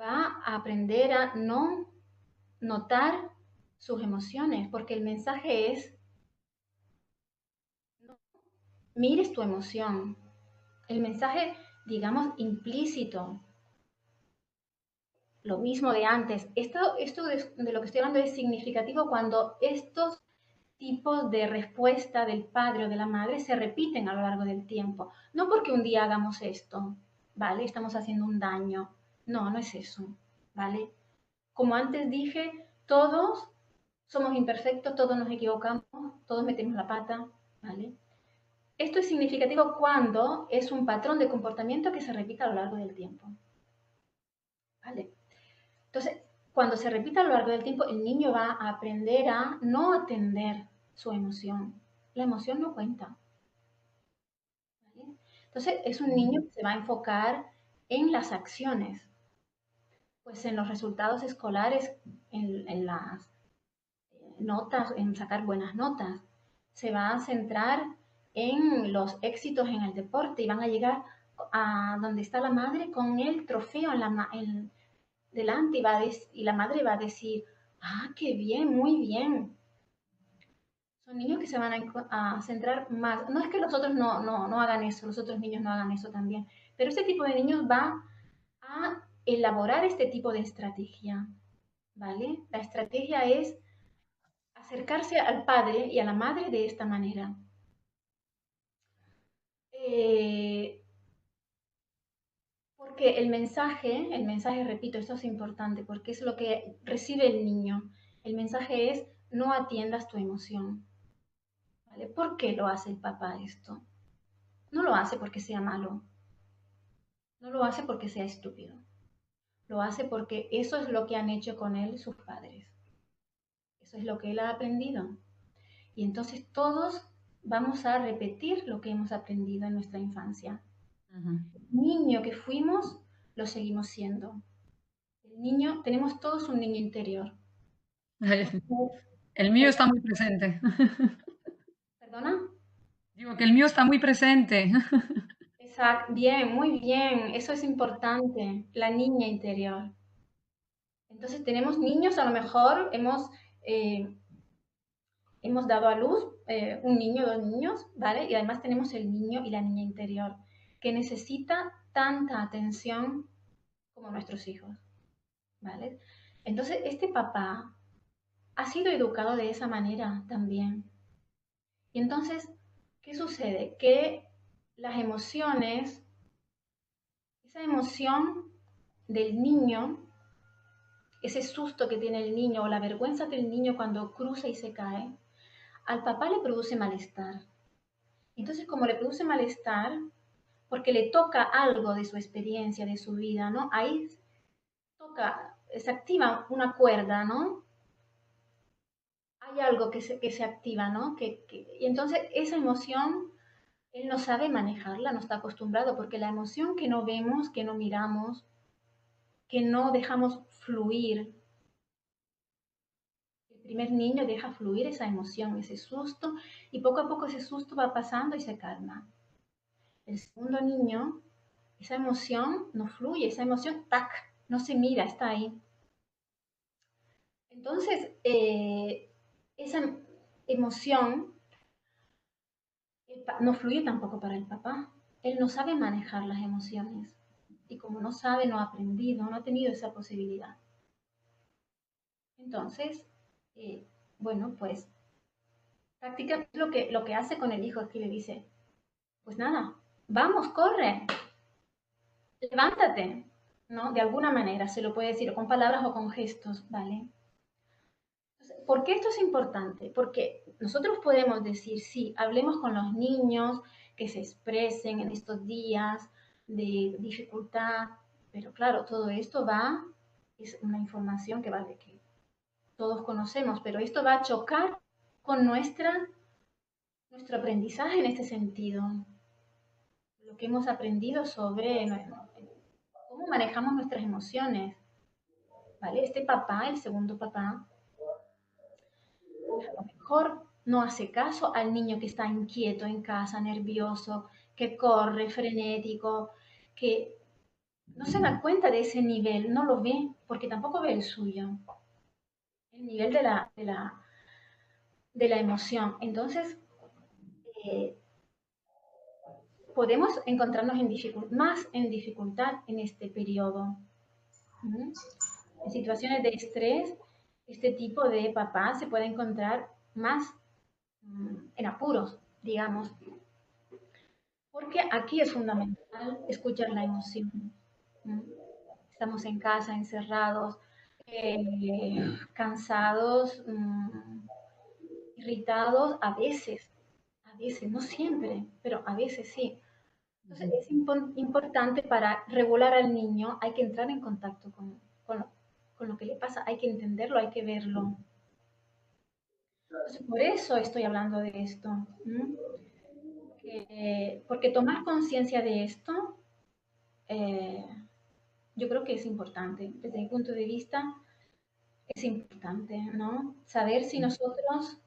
va a aprender a no notar sus emociones, porque el mensaje es, no mires tu emoción. El mensaje, digamos, implícito, lo mismo de antes. Esto de lo que estoy hablando es significativo cuando estos tipos de respuesta del padre o de la madre se repiten a lo largo del tiempo. No porque un día hagamos esto, ¿vale? Estamos haciendo un daño. No, no es eso, ¿vale? Como antes dije, todos somos imperfectos, todos nos equivocamos, todos metemos la pata, ¿vale? Esto es significativo cuando es un patrón de comportamiento que se repite a lo largo del tiempo, ¿vale? Entonces, cuando se repite a lo largo del tiempo, el niño va a aprender a no atender su emoción. La emoción no cuenta, ¿vale? Entonces, es un niño que se va a enfocar en las acciones, pues en los resultados escolares, en las notas, en sacar buenas notas. Se va a centrar en los éxitos en el deporte y van a llegar a donde está la madre con el trofeo delante y la madre va a decir, ah, qué bien, muy bien. Son niños que se van a centrar más. No es que los otros no hagan eso, los otros niños no hagan eso también, pero este tipo de niños va a elaborar este tipo de estrategia, ¿vale? La estrategia es acercarse al padre y a la madre de esta manera. Porque el mensaje, repito, esto es importante, porque es lo que recibe el niño. El mensaje es, no atiendas tu emoción. ¿Vale? ¿Por qué lo hace el papá esto? No lo hace porque sea malo. No lo hace porque sea estúpido. Lo hace porque eso es lo que han hecho con él sus padres. Eso es lo que él ha aprendido. Y entonces todos vamos a repetir lo que hemos aprendido en nuestra infancia. El niño que fuimos, lo seguimos siendo. El niño, tenemos todos un niño interior. El mío está muy presente. ¿Perdona? Digo que el mío está muy presente. Exacto, bien, muy bien, eso es importante, la niña interior. Entonces tenemos niños, a lo mejor eh, hemos dado a luz un niño, dos niños, ¿vale? Y además tenemos el niño y la niña interior, que necesita tanta atención como nuestros hijos, ¿vale? Entonces este papá ha sido educado de esa manera también. Y entonces, ¿qué sucede? Que las emociones, esa emoción del niño, ese susto que tiene el niño o la vergüenza del niño cuando cruza y se cae, al papá le produce malestar. Entonces, como le produce malestar, porque le toca algo de su experiencia, de su vida, ¿no? Ahí se activa una cuerda, ¿no? Hay algo que se activa, ¿no? Y entonces esa emoción, él no sabe manejarla, no está acostumbrado, porque la emoción que no vemos, que no miramos, que no dejamos fluir, el primer niño deja fluir esa emoción, ese susto, y poco a poco ese susto va pasando y se calma. El segundo niño, esa emoción no fluye, esa emoción, tac, no se mira, está ahí. Entonces, esa emoción no fluye tampoco para el papá. Él no sabe manejar las emociones. Y como no sabe, no ha aprendido, no ha tenido esa posibilidad. Entonces, bueno, pues prácticamente lo que hace con el hijo es que le dice, pues nada, vamos, corre, levántate, ¿no? De alguna manera se lo puede decir, o con palabras o con gestos, ¿vale? Entonces, ¿por qué esto es importante? Porque nosotros podemos decir, sí, hablemos con los niños, que se expresen en estos días de dificultad, pero claro, todo esto es una información que va de que todos conocemos, pero esto va a chocar con nuestro aprendizaje en este sentido. Lo que hemos aprendido sobre cómo manejamos nuestras emociones. ¿Vale? Este papá, el segundo papá, a lo mejor no hace caso al niño que está inquieto en casa, nervioso, que corre, frenético, que no se da cuenta de ese nivel, no lo ve, porque tampoco ve el suyo, el nivel de la emoción. Entonces, eh, podemos encontrarnos más en dificultad en este periodo. En situaciones de estrés, este tipo de papá se puede encontrar más en apuros, digamos, porque aquí es fundamental escuchar la emoción. Estamos en casa, encerrados, cansados, irritados, a veces, no siempre, pero a veces sí. Entonces es importante para regular al niño, hay que entrar en contacto con lo que le pasa, hay que entenderlo, hay que verlo. Entonces, por eso estoy hablando de esto. Porque tomar conciencia de esto, yo creo que es importante. Desde mi punto de vista, es importante, ¿no? Saber si nosotros,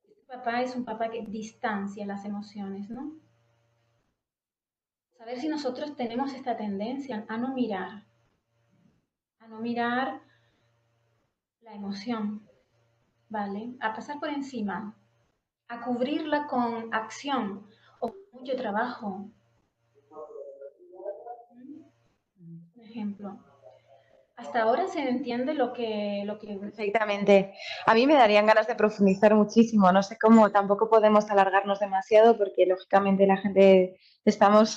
este papá es un papá que distancia las emociones, ¿no? Saber si nosotros tenemos esta tendencia a no mirar la emoción, ¿vale? A pasar por encima, a cubrirla con acción o mucho trabajo. Un ejemplo. Hasta ahora se entiende lo que... Perfectamente. A mí me darían ganas de profundizar muchísimo. No sé cómo, tampoco podemos alargarnos demasiado porque lógicamente la gente estamos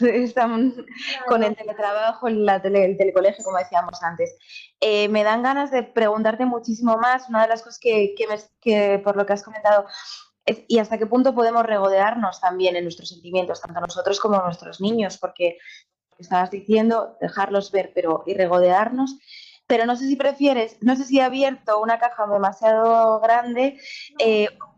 con el teletrabajo, el telecolegio, como decíamos antes. Me dan ganas de preguntarte muchísimo más. Una de las cosas que por lo que has comentado es, y hasta qué punto podemos regodearnos también en nuestros sentimientos, tanto nosotros como nuestros niños, porque estabas diciendo, dejarlos ver, y regodearnos. Pero no sé si prefieres, no sé si he abierto una caja demasiado grande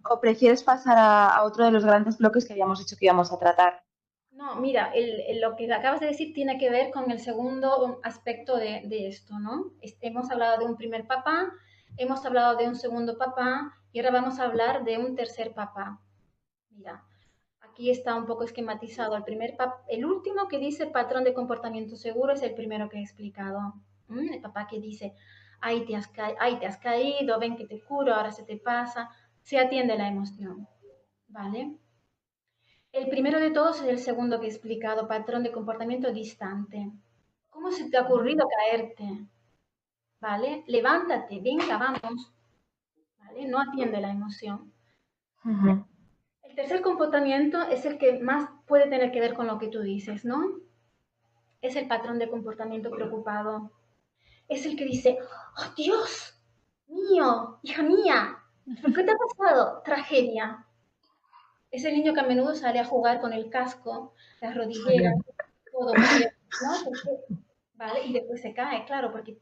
o prefieres pasar a otro de los grandes bloques que habíamos dicho que íbamos a tratar. No, mira, lo que acabas de decir tiene que ver con el segundo aspecto de esto, ¿no? Hemos hablado de un primer papá, hemos hablado de un segundo papá y ahora vamos a hablar de un tercer papá. Mira, aquí está un poco esquematizado. El último que dice patrón de comportamiento seguro es el primero que he explicado. El papá que dice, ahí te has caído, ven que te curo, ahora se te pasa. Se atiende la emoción, ¿vale? El primero de todos es el segundo que he explicado, patrón de comportamiento distante. ¿Cómo se te ha ocurrido caerte? ¿Vale? Levántate, venga, vamos. ¿Vale? No atiende la emoción. Uh-huh. El tercer comportamiento es el que más puede tener que ver con lo que tú dices, ¿no? Es el patrón de comportamiento preocupado. Es el que dice, ¡oh, Dios mío, hija mía! ¿Por qué te ha pasado? Tragedia. Es el niño que a menudo sale a jugar con el casco, las rodilleras, todo, ¿no? ¿Vale? Y después se cae, claro, porque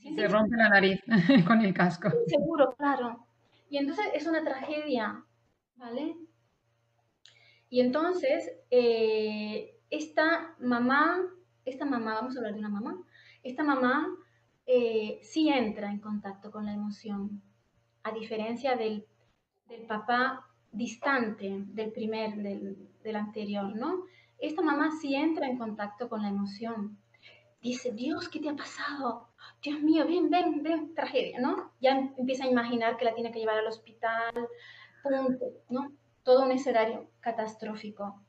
se rompe la nariz con el casco. Seguro, claro. Y entonces es una tragedia, ¿vale? Y entonces, esta mamá, vamos a hablar de una mamá, esta mamá sí entra en contacto con la emoción, a diferencia del papá distante del anterior, ¿no? Esta mamá sí entra en contacto con la emoción. Dice, Dios, ¿qué te ha pasado? Dios mío, ven, tragedia, ¿no? Ya empieza a imaginar que la tiene que llevar al hospital, punto, ¿no? Todo un escenario catastrófico.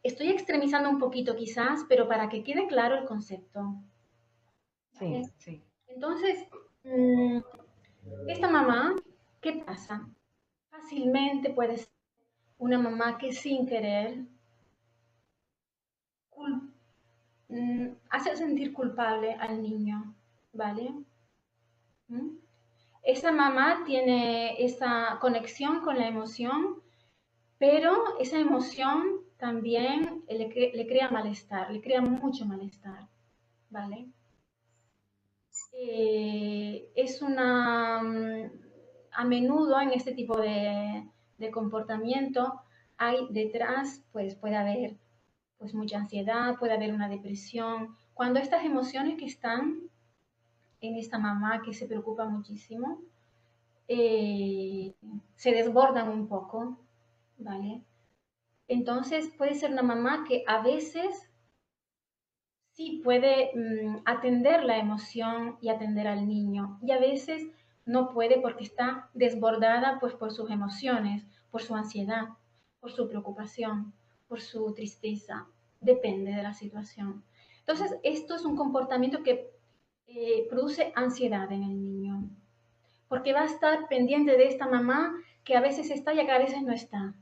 Estoy extremizando un poquito quizás, pero para que quede claro el concepto. ¿Vale? Sí. Entonces, esta mamá, ¿qué pasa? Fácilmente puede ser una mamá que sin querer hace sentir culpable al niño, ¿vale? Esa mamá tiene esa conexión con la emoción, pero esa emoción también le crea malestar, le crea mucho malestar, ¿vale? es una, a menudo en este tipo de comportamiento hay detrás, pues puede haber pues mucha ansiedad, puede haber una depresión. Cuando estas emociones que están en esta mamá que se preocupa muchísimo, se desbordan un poco, ¿vale? Entonces puede ser una mamá que a veces sí puede atender la emoción y atender al niño y a veces no puede porque está desbordada pues por sus emociones, por su ansiedad, por su preocupación, por su tristeza, depende de la situación. Entonces esto es un comportamiento que produce ansiedad en el niño porque va a estar pendiente de esta mamá que a veces está y que a veces no está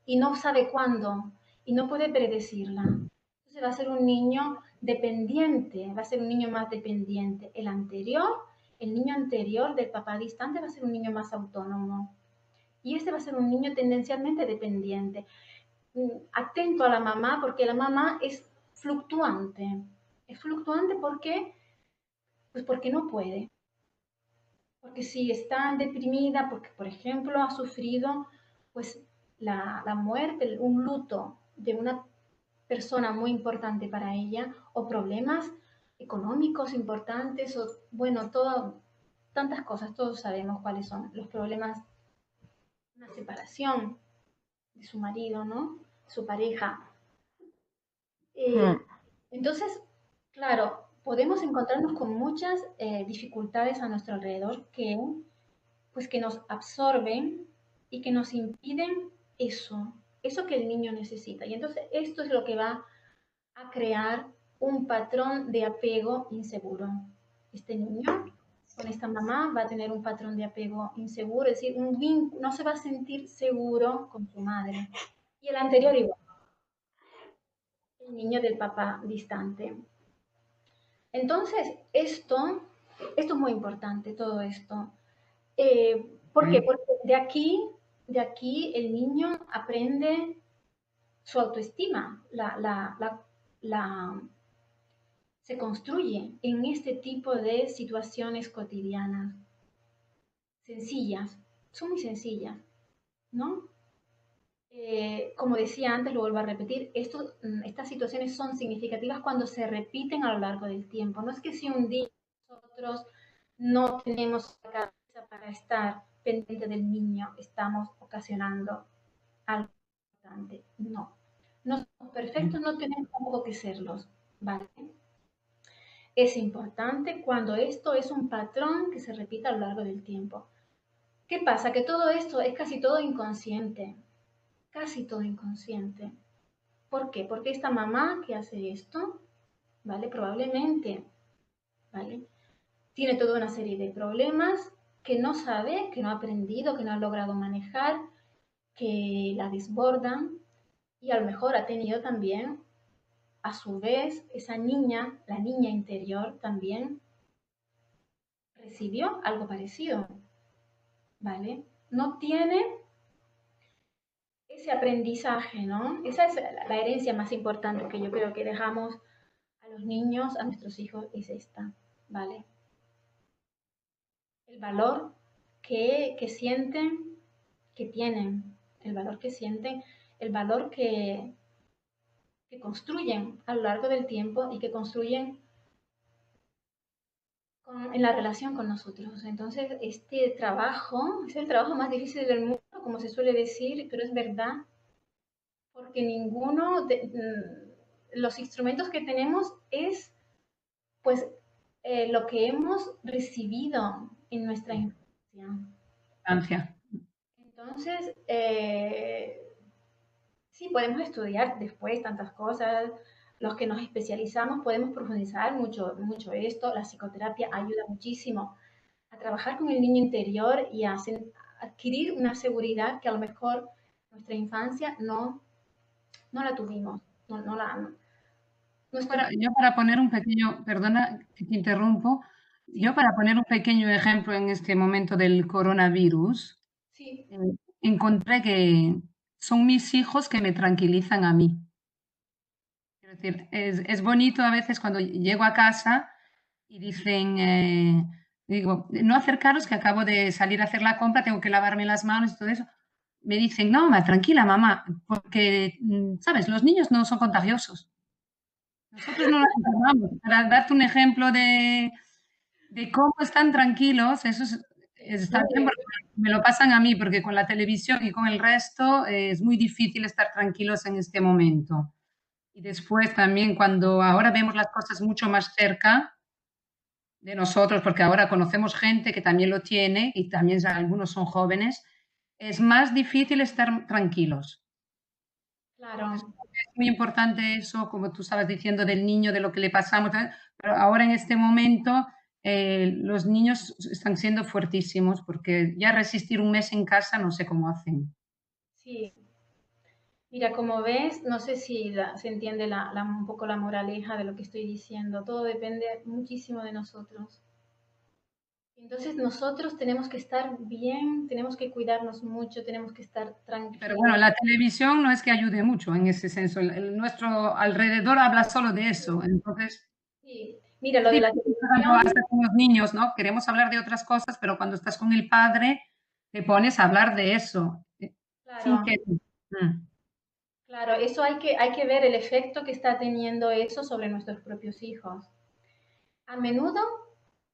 y no sabe cuándo y no puede predecirla. Entonces va a ser un niño dependiente, va a ser un niño más dependiente. El niño anterior del papá distante va a ser un niño más autónomo. Y este va a ser un niño tendencialmente dependiente. Atento a la mamá porque la mamá es fluctuante. Es fluctuante porque, pues porque no puede. Porque si está deprimida, porque por ejemplo ha sufrido pues la muerte, un luto de una persona muy importante para ella o problemas económicos importantes o bueno, todo, tantas cosas, todos sabemos cuáles son los problemas, una separación de su marido, ¿no? Su pareja. Eh, entonces, claro, podemos encontrarnos con muchas dificultades a nuestro alrededor pues que nos absorben y que nos impiden eso que el niño necesita. Y entonces esto es lo que va a crear un patrón de apego inseguro. Este niño con esta mamá va a tener un patrón de apego inseguro, es decir, no se va a sentir seguro con su madre. Y el anterior igual, el niño del papá distante. Entonces, esto es muy importante, todo esto. ¿Por qué? Porque de aquí el niño aprende su autoestima, se construye en este tipo de situaciones cotidianas, sencillas, son muy sencillas, ¿no? Como decía antes, lo vuelvo a repetir, estas situaciones son significativas cuando se repiten a lo largo del tiempo. No es que si un día nosotros no tenemos la cabeza para estar pendiente del niño, estamos ocasionando algo importante. No. No somos perfectos, no tenemos tampoco que serlos, ¿vale? Es importante cuando esto es un patrón que se repita a lo largo del tiempo. ¿Qué pasa? Que todo esto es casi todo inconsciente, casi todo inconsciente. ¿Por qué? Porque esta mamá que hace esto, ¿vale? Probablemente, ¿vale? Tiene toda una serie de problemas que no sabe, que no ha aprendido, que no ha logrado manejar, que la desbordan y a lo mejor ha tenido también, a su vez, esa niña, la niña interior también recibió algo parecido, ¿vale? No tiene ese aprendizaje, ¿no? Esa es la herencia más importante que yo creo que dejamos a los niños, a nuestros hijos, es esta, ¿vale? El valor que sienten, que tienen, el valor que sienten, el valor que construyen a lo largo del tiempo y que construyen en la relación con nosotros. Entonces, este trabajo es el trabajo más difícil del mundo, como se suele decir, pero es verdad, porque ninguno de los instrumentos que tenemos es pues lo que hemos recibido en nuestra infancia. Entonces, sí, podemos estudiar después tantas cosas, los que nos especializamos podemos profundizar mucho, mucho esto, la psicoterapia ayuda muchísimo a trabajar con el niño interior y a adquirir una seguridad que a lo mejor en nuestra infancia no la tuvimos, no la... Yo para poner un pequeño, perdona que te interrumpo, yo para poner un pequeño ejemplo en este momento del coronavirus, Sí. encontré que son mis hijos que me tranquilizan a mí. Quiero decir, es bonito a veces cuando llego a casa y dicen, digo, no acercaros que acabo de salir a hacer la compra, tengo que lavarme las manos y todo eso. Me dicen, no, tranquila, mamá, porque, ¿sabes? Los niños no son contagiosos. Nosotros no nos enfermamos. Para darte un ejemplo de cómo están tranquilos, eso está Muy bien bien. porque me lo pasan a mí, porque con la televisión y con el resto es muy difícil estar tranquilos en este momento. Y después también cuando ahora vemos las cosas mucho más cerca de nosotros, porque ahora conocemos gente que también lo tiene y también algunos son jóvenes, es más difícil estar tranquilos. Entonces, Claro. es muy importante eso, como tú estabas diciendo, del niño, de lo que le pasamos, pero ahora en este momento los niños están siendo fuertísimos porque ya resistir un mes en casa no sé cómo hacen. Sí. Mira, como ves, no sé si se entiende un poco la moraleja de lo que estoy diciendo. Todo depende muchísimo de nosotros. Entonces nosotros tenemos que estar bien, tenemos que cuidarnos mucho, tenemos que estar Pero bueno, tranquilos. la televisión no es que ayude mucho en ese senso. Nuestro alrededor habla solo de eso. Entonces, Sí. Mira, es lo de la difícil cuando televisión, hasta con los niños, ¿no? Queremos hablar de otras cosas, pero cuando estás con el padre, te pones a hablar de eso. Sin claro, que... Mm. claro, eso hay que ver el efecto que está teniendo eso sobre nuestros propios hijos. A menudo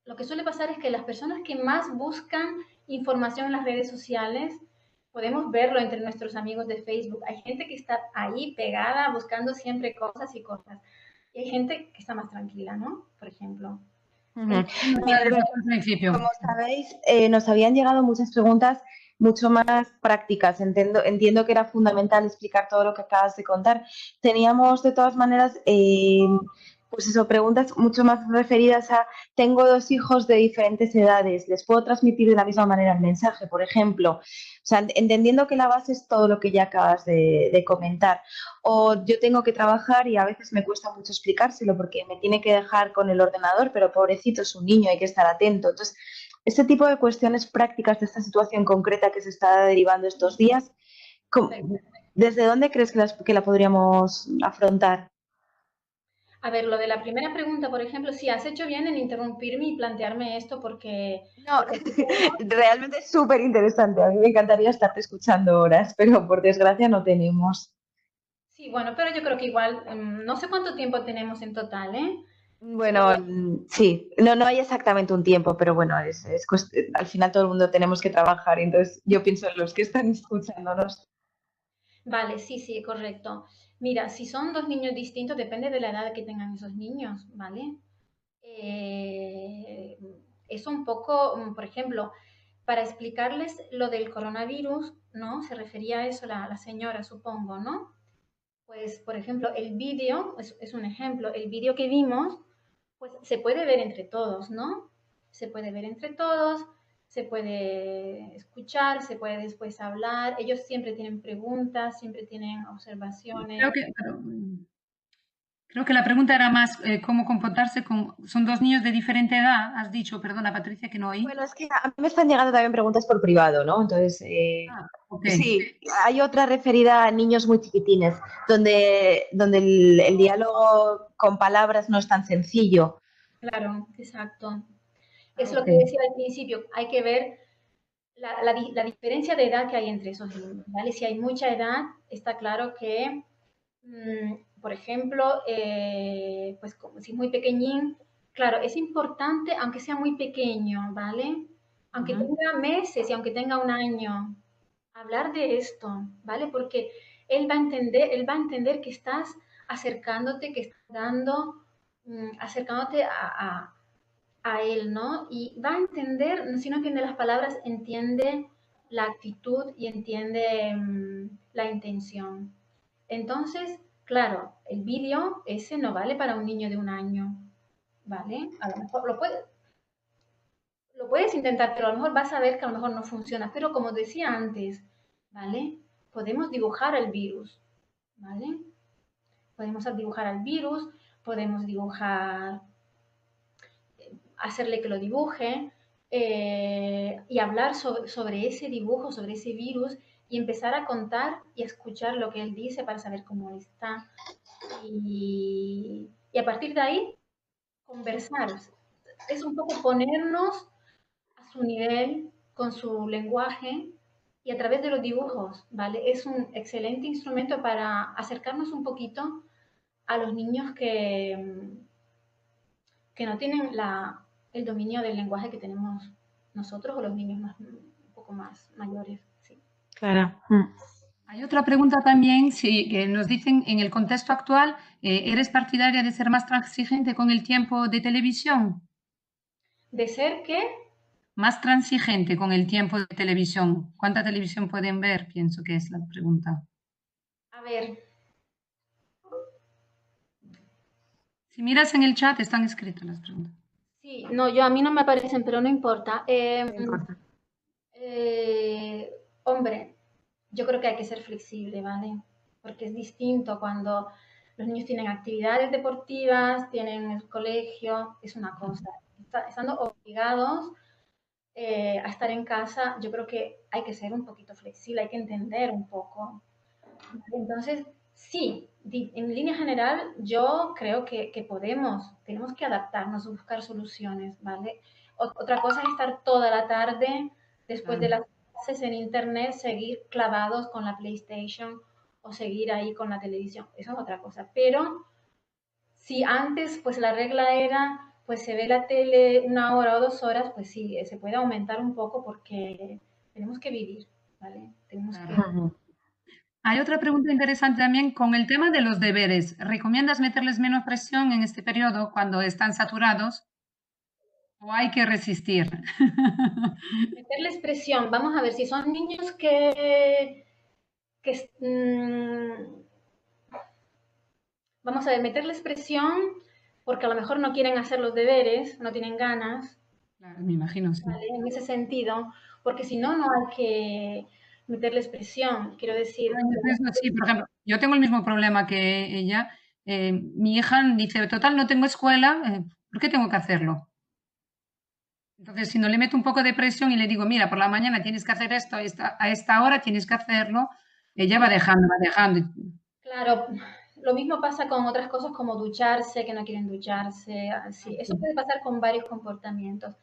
lo que suele pasar es que las personas que más buscan información en las redes sociales, podemos verlo entre nuestros amigos de Facebook. Hay gente que está ahí pegada buscando siempre cosas y cosas. Y hay gente que está más tranquila, ¿no? Por ejemplo. Ujú. Mira, Desde Luz, el principio. como sabéis, nos habían llegado muchas preguntas mucho más prácticas. Entiendo que era fundamental explicar todo lo que acabas de contar. Teníamos, de todas maneras, pues eso, preguntas mucho más referidas a, tengo dos hijos de diferentes edades, ¿les puedo transmitir de la misma manera el mensaje, por ejemplo? O sea, entendiendo que la base es todo lo que ya acabas de comentar. O yo tengo que trabajar y a veces me cuesta mucho explicárselo porque me tiene que dejar con el ordenador, pero pobrecito es un niño, hay que estar atento. Entonces, este tipo de cuestiones prácticas de esta situación concreta que se está derivando estos días, Perfecto. ¿desde dónde crees que la podríamos afrontar? A ver, lo de la primera pregunta, por ejemplo, sí, has hecho bien en interrumpirme y plantearme esto No, porque supongo. realmente es súper interesante. A mí me encantaría estarte escuchando horas, pero por desgracia no tenemos. Sí, bueno, pero yo creo que igual, no sé cuánto tiempo tenemos en total, ¿eh? Solo Bueno, sí, no hay exactamente un tiempo, pero bueno, al final todo el mundo tenemos que trabajar, entonces yo pienso en los que están escuchándonos. Vale, sí, sí, correcto. Mira, si son dos niños distintos, depende de la edad que tengan esos niños, ¿vale? Eh, Eso un poco, por ejemplo, para explicarles lo del coronavirus, ¿no? Se refería a eso la señora, supongo, ¿no? Pues, por ejemplo, el vídeo, es un ejemplo, el vídeo que vimos, pues se puede ver entre todos, ¿no? Se puede ver entre todos, se puede escuchar, se puede después hablar. Ellos siempre tienen preguntas, siempre tienen Creo observaciones. que, pero, creo que la pregunta era más cómo comportarse con... Son dos niños de diferente edad, has dicho, perdona Patricia, que no oí. Bueno, es que a mí me están llegando también preguntas por privado, ¿no? Entonces, Ah, ok. sí, hay otra referida a niños muy chiquitines, donde el diálogo con palabras no es tan sencillo. Claro, exacto. Ah, Es lo ok. que decía al principio, hay que ver la diferencia de edad que hay entre esos niños, ¿vale? Si hay mucha edad, está claro que, por ejemplo, pues como si es muy pequeñín, claro, es importante, aunque sea muy pequeño, ¿vale? Aunque Ujú. tenga meses y aunque tenga un año, hablar de esto, ¿vale? Porque él va a entender que estás acercándote, que estás acercándote a él, ¿no? Y va a entender, si no entiende las palabras, entiende la actitud y entiende la intención. Entonces, claro, el vídeo ese no vale para un niño de un año, ¿vale? A lo mejor lo puedes intentar, pero a lo mejor vas a ver que a lo mejor no funciona. Pero como decía antes, ¿vale? Podemos dibujar el virus, ¿vale? Podemos dibujar al virus, podemos dibujar, hacerle que lo dibuje y hablar sobre ese dibujo, sobre ese virus y empezar a contar y a escuchar lo que él dice para saber cómo está. Y a partir de ahí, conversar. es un poco ponernos a su nivel con su lenguaje y a través de los dibujos, ¿vale? Es un excelente instrumento para acercarnos un poquito a los niños que no tienen el dominio del lenguaje que tenemos nosotros o los niños un poco más mayores. Sí. Claro. Hay otra pregunta también, si, que nos dicen, en el contexto actual, ¿eres partidaria de ser más transigente con el tiempo de televisión? ¿De ser qué? Más transigente con el tiempo de televisión. ¿Cuánta televisión pueden ver? Pienso que es la pregunta. A ver, Si miras en el chat, están escritas las preguntas. sí, no, a mí no me aparecen, pero no importa. No importa. Hombre, yo creo que hay que ser flexible, ¿vale? Porque es distinto cuando los niños tienen actividades deportivas, tienen el colegio, es una cosa. Estando obligados a estar en casa, yo creo que hay que ser un poquito flexible, hay que entender un poco. ¿Vale? Entonces, sí, en línea general, yo creo que tenemos que adaptarnos, buscar soluciones, ¿vale? Otra cosa es estar toda la tarde después de Claro. las clases en internet, seguir clavados con la PlayStation o seguir ahí con la televisión. Eso es otra cosa. Pero si antes, pues la regla era, pues se ve la tele 1 hora o 2 horas, pues sí, se puede aumentar un poco porque tenemos que vivir, ¿vale? Tenemos que... Claro. Hay otra pregunta interesante también con el tema de los deberes. ¿Recomiendas meterles menos presión en este periodo cuando están saturados o hay que resistir? Meterles presión. Vamos a ver si son niños que vamos a ver, meterles presión porque a lo mejor no quieren hacer los deberes, no tienen ganas, Claro, me imagino, sí. ¿vale? En ese sentido, porque si no, no hay que meterles presión. Quiero decir, Sí, por ejemplo, yo tengo el mismo problema que ella. Mi hija dice, total, no tengo escuela, ¿por qué tengo que hacerlo? Entonces, si no le meto un poco de presión y le digo, mira, por la mañana tienes que hacer esto, a esta hora tienes que hacerlo, ella va dejando, va dejando. claro, lo mismo pasa con otras cosas como ducharse, que no quieren ducharse, así. Eso puede pasar con varios comportamientos.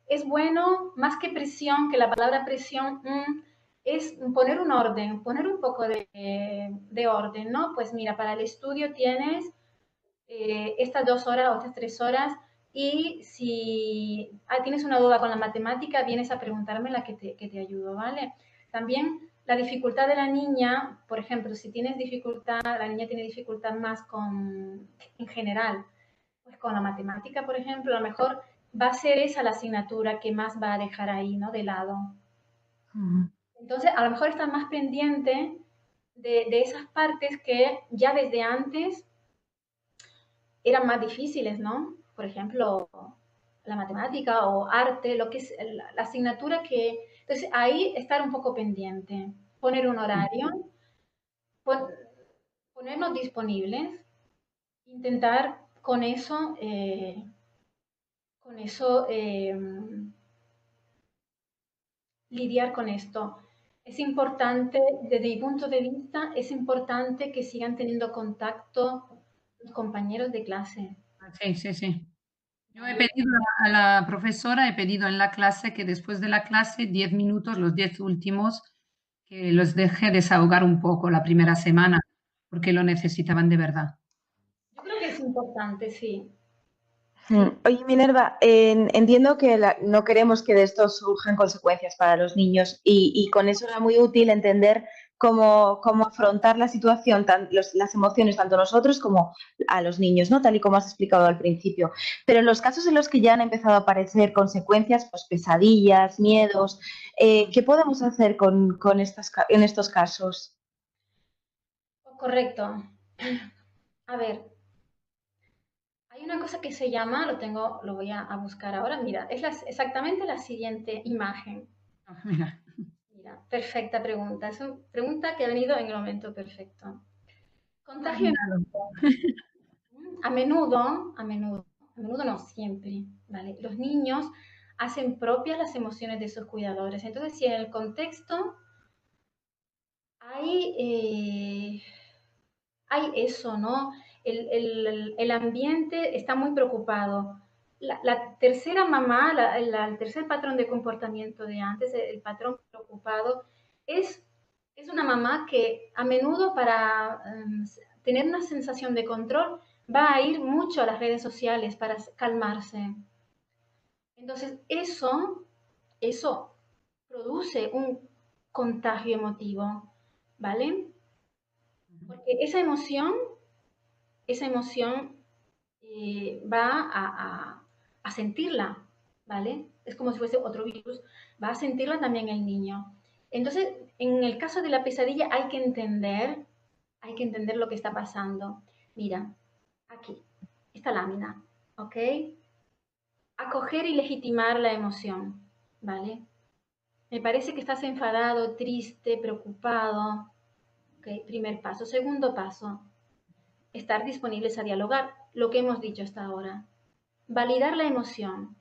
Es bueno, más que presión, que la palabra presión es poner un orden, poner un poco de orden, ¿no? Pues mira, para el estudio tienes estas 2 horas o estas 3 horas y si tienes una duda con la matemática, vienes a preguntarme la que te ayudo, ¿vale? También la dificultad de la niña, por ejemplo, si tienes dificultad, la niña tiene dificultad más en general, pues con la matemática, por ejemplo, a lo mejor va a ser esa la asignatura que más va a dejar ahí, ¿no? De lado. Entonces, a lo mejor está más pendiente de esas partes que ya desde antes eran más difíciles, ¿no? Por ejemplo, la matemática o arte, lo que es la asignatura que... Entonces, ahí estar un poco pendiente, poner un horario, pon, ponernos disponibles, intentar con eso lidiar con esto. Es importante, desde mi punto de vista, es importante que sigan teniendo contacto los compañeros de clase. Sí, sí, sí. Yo he ¿Vale? pedido a la profesora, he pedido en la clase que después de la clase, 10 minutos, los 10 últimos, que los deje desahogar un poco la primera semana, porque lo necesitaban de verdad. Yo creo que es importante, sí. Sí, Oye, Minerva, entiendo que no queremos que de esto surjan consecuencias para los niños y con eso era muy útil entender cómo afrontar la situación, las emociones, tanto nosotros como a los niños, ¿no? Tal y como has explicado al principio. Pero en los casos en los que ya han empezado a aparecer consecuencias, pues pesadillas, miedos, ¿qué podemos hacer en estos casos? correcto. A ver, hay una cosa que se llama, lo voy a buscar ahora, mira, exactamente la siguiente imagen. Ah, mira, Mira, perfecta pregunta. Es una pregunta que ha venido en el momento perfecto. lo he Contagio adivinado. a menudo no siempre, ¿vale? Los niños hacen propias las emociones de sus cuidadores. Entonces, si en el contexto hay eso, ¿no? El ambiente está muy preocupado. la tercera mamá, el tercer patrón de comportamiento de antes, el patrón preocupado, es una mamá que a menudo para tener una sensación de control va a ir mucho a las redes sociales para calmarse. Entonces, eso produce un contagio emotivo, ¿vale? Porque esa emoción va a sentirla, ¿vale? Es como si fuese otro virus, va a sentirla también el niño. Entonces, en el caso de la pesadilla hay que entender lo que está pasando. Mira, aquí, esta lámina, ¿ok? Acoger y legitimar la emoción, ¿vale? Me parece que estás enfadado, triste, preocupado. ¿Ok? Primer paso. Segundo paso, estar disponibles a dialogar, lo que hemos dicho hasta ahora. Validar la emoción.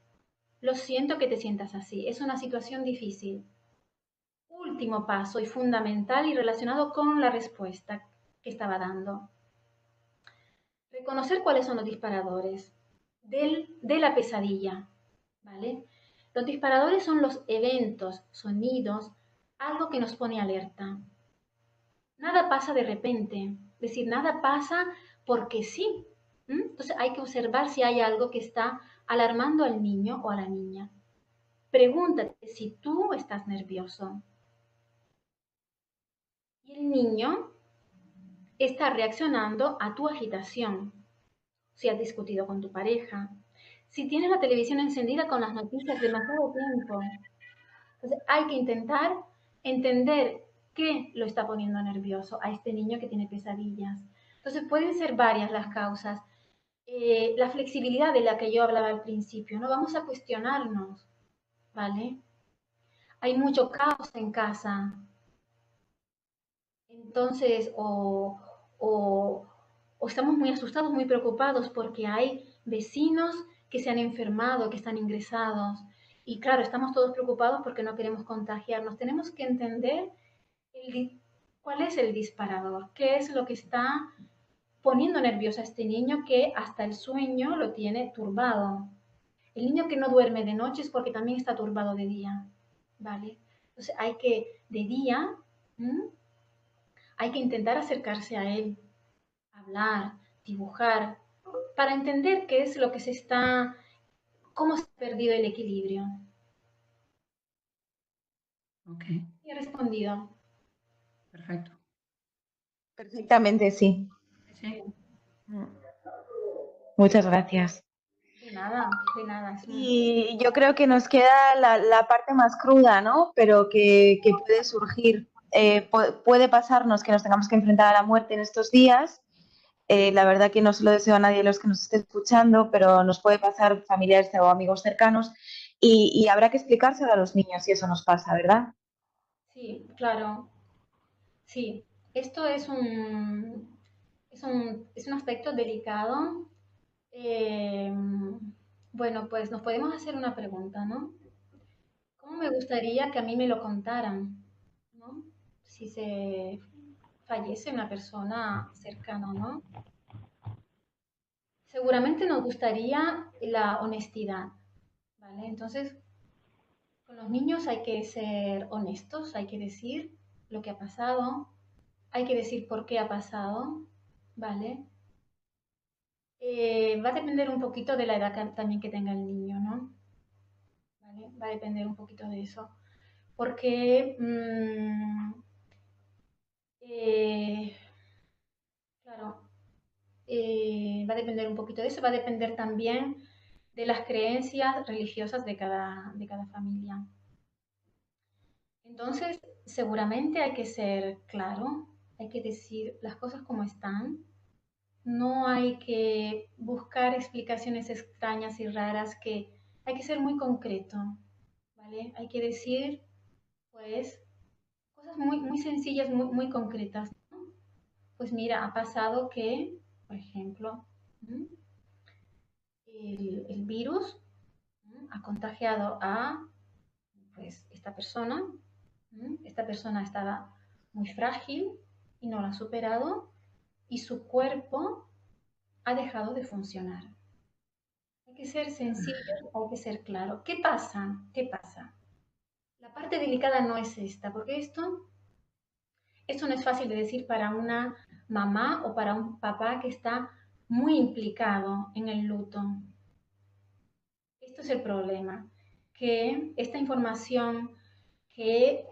Lo siento que te sientas así, es una situación difícil. Último paso y fundamental y relacionado con la respuesta que estaba dando. Reconocer cuáles son los disparadores de la pesadilla, ¿vale? Los disparadores son los eventos, sonidos, algo que nos pone alerta. Nada pasa de repente, es decir, nada pasa porque sí. Entonces hay que observar si hay algo que está alarmando al niño o a la niña. Pregúntate si tú estás nervioso. Y el niño está reaccionando a tu agitación. Si has discutido con tu pareja, si tienes la televisión encendida con las noticias demasiado tiempo. Entonces hay que intentar entender qué lo está poniendo nervioso a este niño que tiene pesadillas. Entonces pueden ser varias las causas. La flexibilidad de la que yo hablaba al principio, ¿no? Vamos a cuestionarnos, ¿vale? Hay mucho caos en casa. Entonces, o estamos muy asustados, muy preocupados porque hay vecinos que se han enfermado, que están ingresados. Y claro, estamos todos preocupados porque no queremos contagiarnos. Tenemos que entender cuál es el disparador, qué es lo que está poniendo nervioso a este niño que hasta el sueño lo tiene turbado. El niño que no duerme de noche es porque también está turbado de día, ¿vale? Entonces hay que, de día, hay que intentar acercarse a él, hablar, dibujar, para entender qué es lo que cómo se ha perdido el equilibrio. Ok, Y he respondido. perfecto. Perfectamente, sí. Sí. Muchas gracias. De nada, de nada. Y yo creo que nos queda la parte más cruda, ¿no? Pero que puede surgir. Puede pasarnos que nos tengamos que enfrentar a la muerte en estos días. La verdad que no se lo deseo a nadie de los que nos esté escuchando, pero nos puede pasar familiares o amigos cercanos y habrá que explicárselo a los niños si eso nos pasa, ¿verdad? Sí, claro. Sí, esto es un aspecto delicado. Eh, bueno, pues nos podemos hacer una pregunta, ¿no? ¿Cómo me gustaría que a mí me lo contaran, ¿no? Si se fallece una persona cercana, ¿no? Seguramente nos gustaría la honestidad, ¿vale? Entonces, con los niños hay que ser honestos, hay que decir lo que ha pasado, hay que decir por qué ha pasado, ¿vale? Va a depender un poquito de la edad también que tenga el niño, ¿no? ¿Vale? Va a depender un poquito de eso. Porque, claro, va a depender un poquito de eso, va a depender también de las creencias religiosas de cada familia. Entonces, seguramente hay que ser claro, hay que decir las cosas como están, no hay que buscar explicaciones extrañas y raras, que hay que ser muy concreto, ¿vale? Hay que decir, pues, cosas muy, muy sencillas, muy, muy concretas, ¿no? Pues mira, ha pasado que, por ejemplo, el virus ha contagiado a, pues, esta persona. Esta persona estaba muy frágil y no lo ha superado y su cuerpo ha dejado de funcionar. Hay que ser sencillo, hay que ser claro. ¿Qué pasa? ¿Qué pasa? La parte delicada no es esta, porque esto no es fácil de decir para una mamá o para un papá que está muy implicado en el luto. Esto es el problema, que esta información que,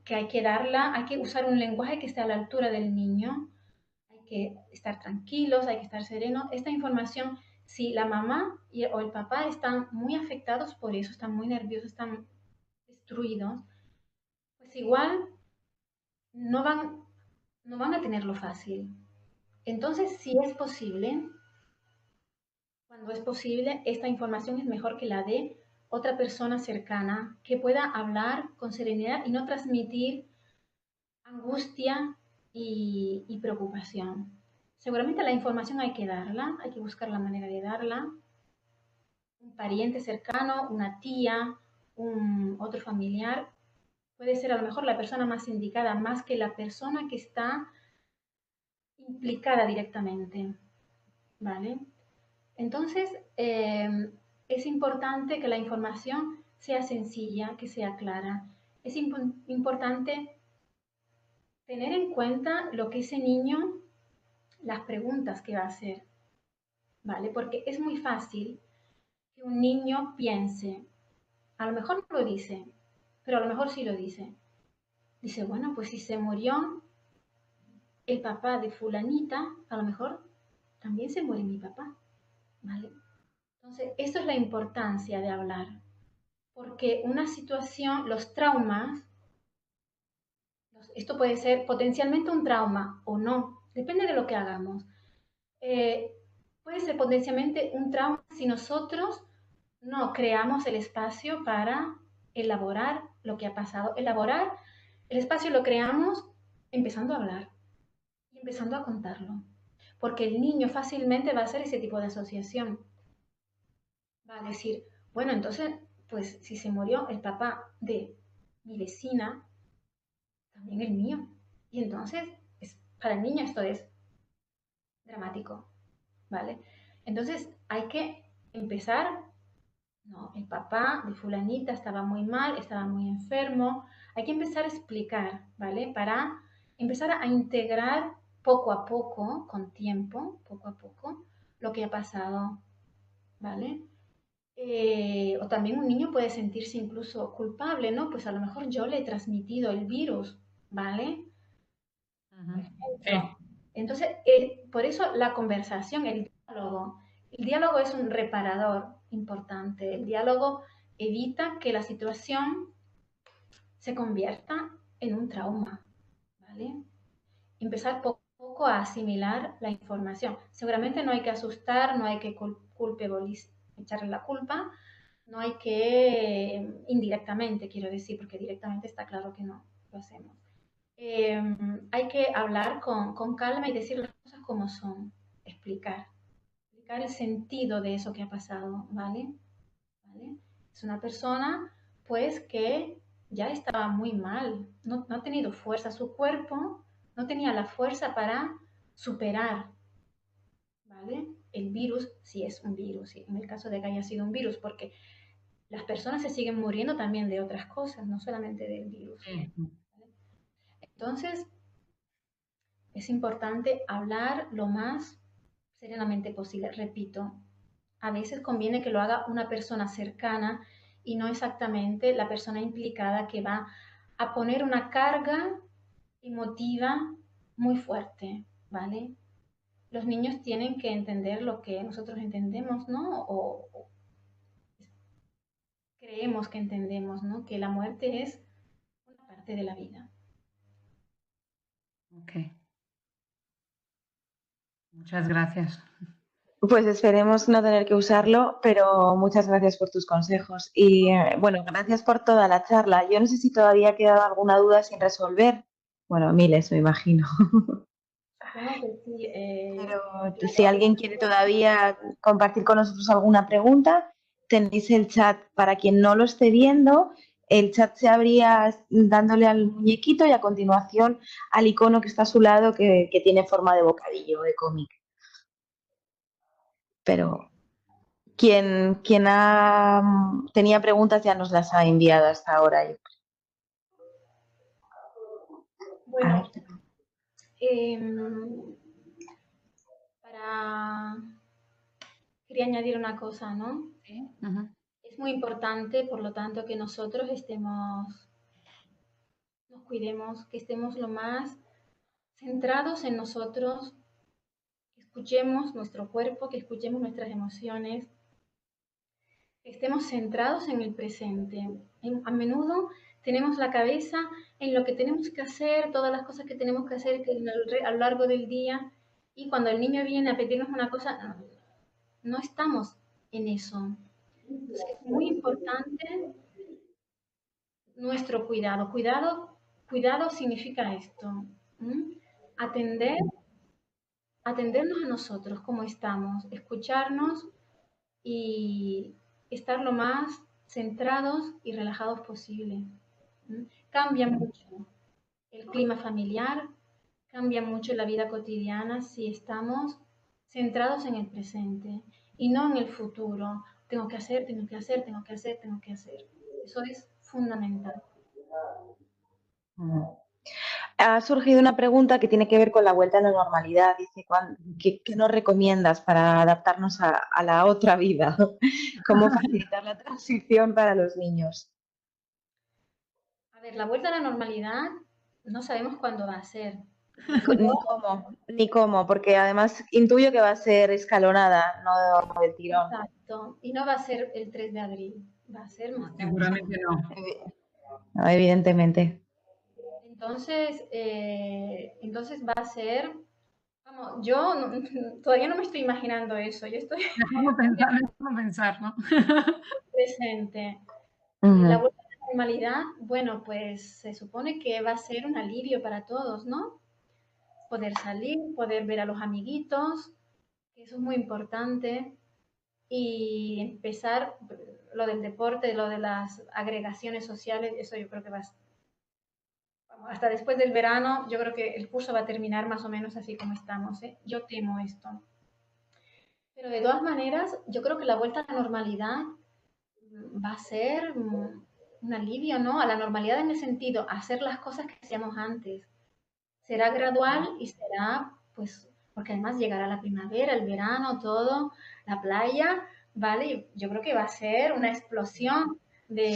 que hay que darla, hay que usar un lenguaje que esté a la altura del niño, hay que estar tranquilos, hay que estar serenos. Esta información, si la mamá o el papá están muy afectados por eso, están muy nerviosos, están destruidos, pues igual no van, no van a tenerlo fácil. Entonces, si es posible, cuando es posible, esta información es mejor que la de otra persona cercana que pueda hablar con serenidad y no transmitir angustia y preocupación. Seguramente la información hay que darla, hay que buscar la manera de darla. Un pariente cercano, una tía, otro familiar, puede ser a lo mejor la persona más indicada, más que la persona que está implicada directamente, ¿vale? Entonces, es importante que la información sea sencilla, que sea clara. Es importante tener en cuenta lo que ese niño, las preguntas que va a hacer, ¿vale? Porque es muy fácil que un niño piense, a lo mejor no lo dice, pero a lo mejor sí lo dice. Dice, bueno, pues si se murió el papá de fulanita, a lo mejor también se muere mi papá, ¿vale? Entonces, esto es la importancia de hablar, porque una situación, los traumas, esto puede ser potencialmente un trauma o no, depende de lo que hagamos. Eh, puede ser potencialmente un trauma si nosotros no creamos el espacio para elaborar lo que ha pasado. Elaborar el espacio lo creamos empezando a hablar y empezando a contarlo, porque el niño fácilmente va a hacer ese tipo de asociación. Va a decir, bueno, entonces, pues si se murió el papá de mi vecina, también el mío. Y entonces, para el niño esto es dramático, ¿vale? Entonces, hay que empezar, no, el papá de fulanita estaba muy mal, estaba muy enfermo. Hay que empezar a explicar, ¿vale? Para empezar a integrar poco a poco, con tiempo, poco a poco, lo que ha pasado, ¿vale? O también un niño puede sentirse incluso culpable, ¿no? Pues a lo mejor yo le he transmitido el virus, ¿vale? Por ejemplo. Sí. Entonces, por eso la conversación, el diálogo es un reparador importante. El diálogo evita que la situación se convierta en un trauma, ¿vale? Empezar poco a poco a asimilar la información. Seguramente no hay que asustar, no hay que echarle la culpa, no hay que, indirectamente quiero decir, porque directamente está claro que no lo hacemos. Hay que hablar con calma y decir las cosas como son, explicar el sentido de eso que ha pasado, ¿vale? ¿Vale? Es una persona, pues, que ya estaba muy mal, no ha tenido fuerza, su cuerpo no tenía la fuerza para superar, ¿vale? El virus, si es un virus, en el caso de que haya sido un virus, porque las personas se siguen muriendo también de otras cosas, no solamente del virus. Sí. ¿Vale? Entonces, es importante hablar lo más serenamente posible. Repito, a veces conviene que lo haga una persona cercana y no exactamente la persona implicada que va a poner una carga emotiva muy fuerte, ¿vale? Los niños tienen que entender lo que nosotros entendemos, ¿no? O creemos que entendemos, ¿no? Que la muerte es una parte de la vida. Ok. Muchas gracias. Pues esperemos no tener que usarlo, pero muchas gracias por tus consejos. Y bueno, gracias por toda la charla. Yo no sé si todavía ha quedado alguna duda sin resolver. Bueno, miles, me imagino. Supongo que sí. Pero si alguien quiere todavía compartir con nosotros alguna pregunta, tenéis el chat. Para quien no lo esté viendo, el chat se abría dándole al muñequito y a continuación al icono que está a su lado que tiene forma de bocadillo de cómic. Pero Quien tenía preguntas ya nos las ha enviado hasta ahora. A Bueno, ver. quería añadir una cosa, ¿no? Sí. Ujú. Es muy importante, por lo tanto, que nosotros nos cuidemos, que estemos lo más centrados en nosotros, que escuchemos nuestro cuerpo, que escuchemos nuestras emociones, que estemos centrados en el presente. A menudo tenemos la cabeza en lo que tenemos que hacer, todas las cosas que tenemos que hacer a lo largo del día, y cuando el niño viene a pedirnos una cosa, no estamos en eso. Entonces, es muy importante nuestro cuidado. Cuidado significa esto, ¿m? Atender, atendernos a nosotros, cómo estamos, escucharnos y estar lo más centrados y relajados posible. ¿M? Cambia mucho el clima familiar, cambia mucho la vida cotidiana si estamos centrados en el presente y no en el futuro. Tengo que hacer, tengo que hacer, tengo que hacer, tengo que hacer. Eso es fundamental. Ha surgido una pregunta que tiene que ver con la vuelta a la normalidad. Dice, ¿qué nos recomiendas para adaptarnos a la otra vida? ¿Cómo facilitar la transición para los niños? A ver, la vuelta a la normalidad no sabemos cuándo va a ser. Ni cómo, porque además intuyo que va a ser escalonada, no del tirón. Exacto. Y no va a ser el 3 de abril, va a ser más tarde. Seguramente no. No, evidentemente. Entonces va a ser, vamos, yo todavía no me estoy imaginando eso, yo estoy Déjame pensar, ¿no? presente. La Ujú. vuelta a la normalidad, bueno, pues se supone que va a ser un alivio para todos, ¿no? Poder salir, poder ver a los amiguitos, que eso es muy importante, y empezar lo del deporte, lo de las agregaciones sociales, eso yo creo que va a, hasta después del verano, yo creo que el curso va a terminar más o menos así como estamos, ¿eh? Yo temo esto. Pero de todas maneras, yo creo que la vuelta a la normalidad va a ser un alivio, ¿no? A la normalidad en el sentido, hacer las cosas que hacíamos antes. Será gradual y será, pues, porque además llegará la primavera, el verano, todo, la playa, ¿vale? Yo creo que va a ser una explosión de...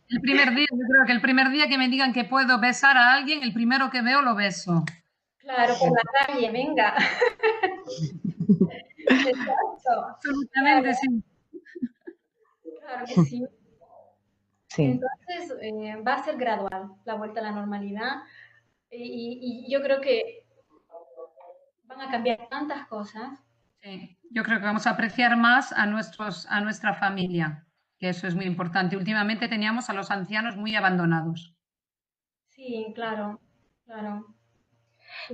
El primer día, yo creo que el primer día que me digan que puedo besar a alguien, el primero que veo lo beso. Claro, por la calle, venga. Exacto. Absolutamente sí. Claro que sí. Sí. Entonces, va a ser gradual la vuelta a la normalidad y yo creo que van a cambiar tantas cosas. Sí, yo creo que vamos a apreciar más a nuestra familia, que eso es muy importante. Últimamente teníamos a los ancianos muy abandonados. Sí, claro, claro.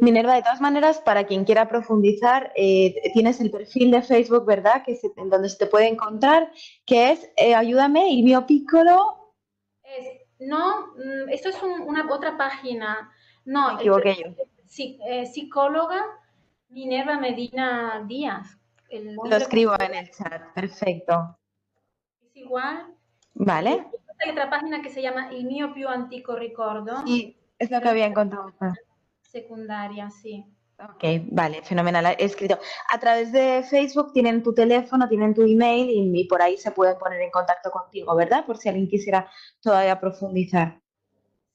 Minerva, de todas maneras, para quien quiera profundizar, tienes el perfil de Facebook, ¿verdad? En donde se te puede encontrar, que es Ayúdame, il mio piccolo. No, esto es una otra página. Me No, equivoqué yo. psicóloga Minerva Medina Díaz. El Lo nombre escribo en el chat. Perfecto. es igual. Y ¿Vale? hay otra página que se llama Il mio più antico ricordo. Sí, es lo que había encontrado. Secundaria, sí. Ok, vale, fenomenal. He escrito. A través de Facebook tienen tu teléfono, tienen tu email y por ahí se pueden poner en contacto contigo, ¿verdad? Por si alguien quisiera todavía profundizar.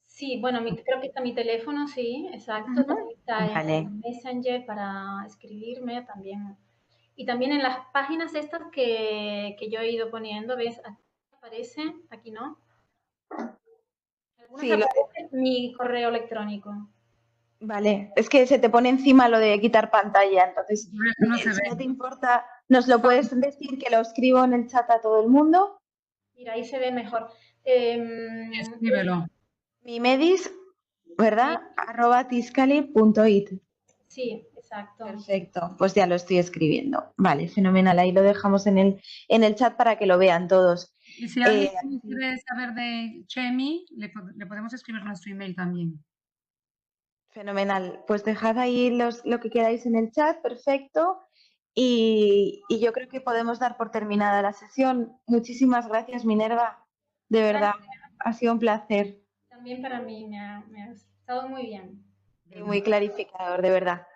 Sí, bueno, creo que está mi teléfono, sí, exacto. Ujú. También está Vale. en Messenger para escribirme también. Y también en las páginas estas que yo he ido poniendo, ¿ves? Aquí aparece, aquí no. Algunas Sí, aparece mi correo electrónico. vale. Es que se te pone encima lo de quitar pantalla, entonces, Por eso no se si no te ve. importa, nos lo puedes decir que lo escribo en el chat a todo el mundo. Mira, ahí se ve mejor. Escríbelo. Mi medis, ¿verdad? @tiscali.it. Sí, exacto. Perfecto, pues ya lo estoy escribiendo. Vale, fenomenal. Ahí lo dejamos en el chat para que lo vean todos. Y si alguien quiere saber de Chemi, le podemos escribir nuestro email también. Fenomenal. Pues dejad ahí lo que queráis en el chat, perfecto. y yo creo que podemos dar por terminada la sesión. Muchísimas gracias, Minerva. De verdad, ha sido un placer También para mí me ha estado muy bien. y muy clarificador, de verdad.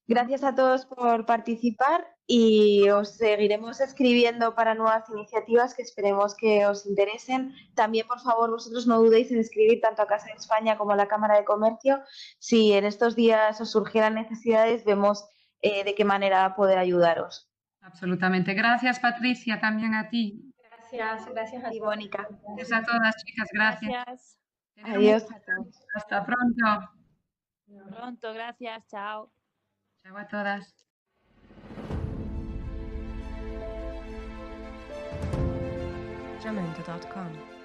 Gracias a todos por participar y os seguiremos escribiendo para nuevas iniciativas que esperemos que os interesen. También, por favor, vosotros no dudéis en escribir tanto a Casa de España como a la Cámara de Comercio. Si en estos días os surgieran necesidades, vemos de qué manera poder ayudaros. Absolutamente. Gracias, Patricia, también a ti. Gracias a Y todos. Mónica, Gracias a todas, chicas, gracias. Gracias. Tener un- adiós a todos. Hasta pronto. Pronto, gracias. Chao. Chao a todas. Jamendo.com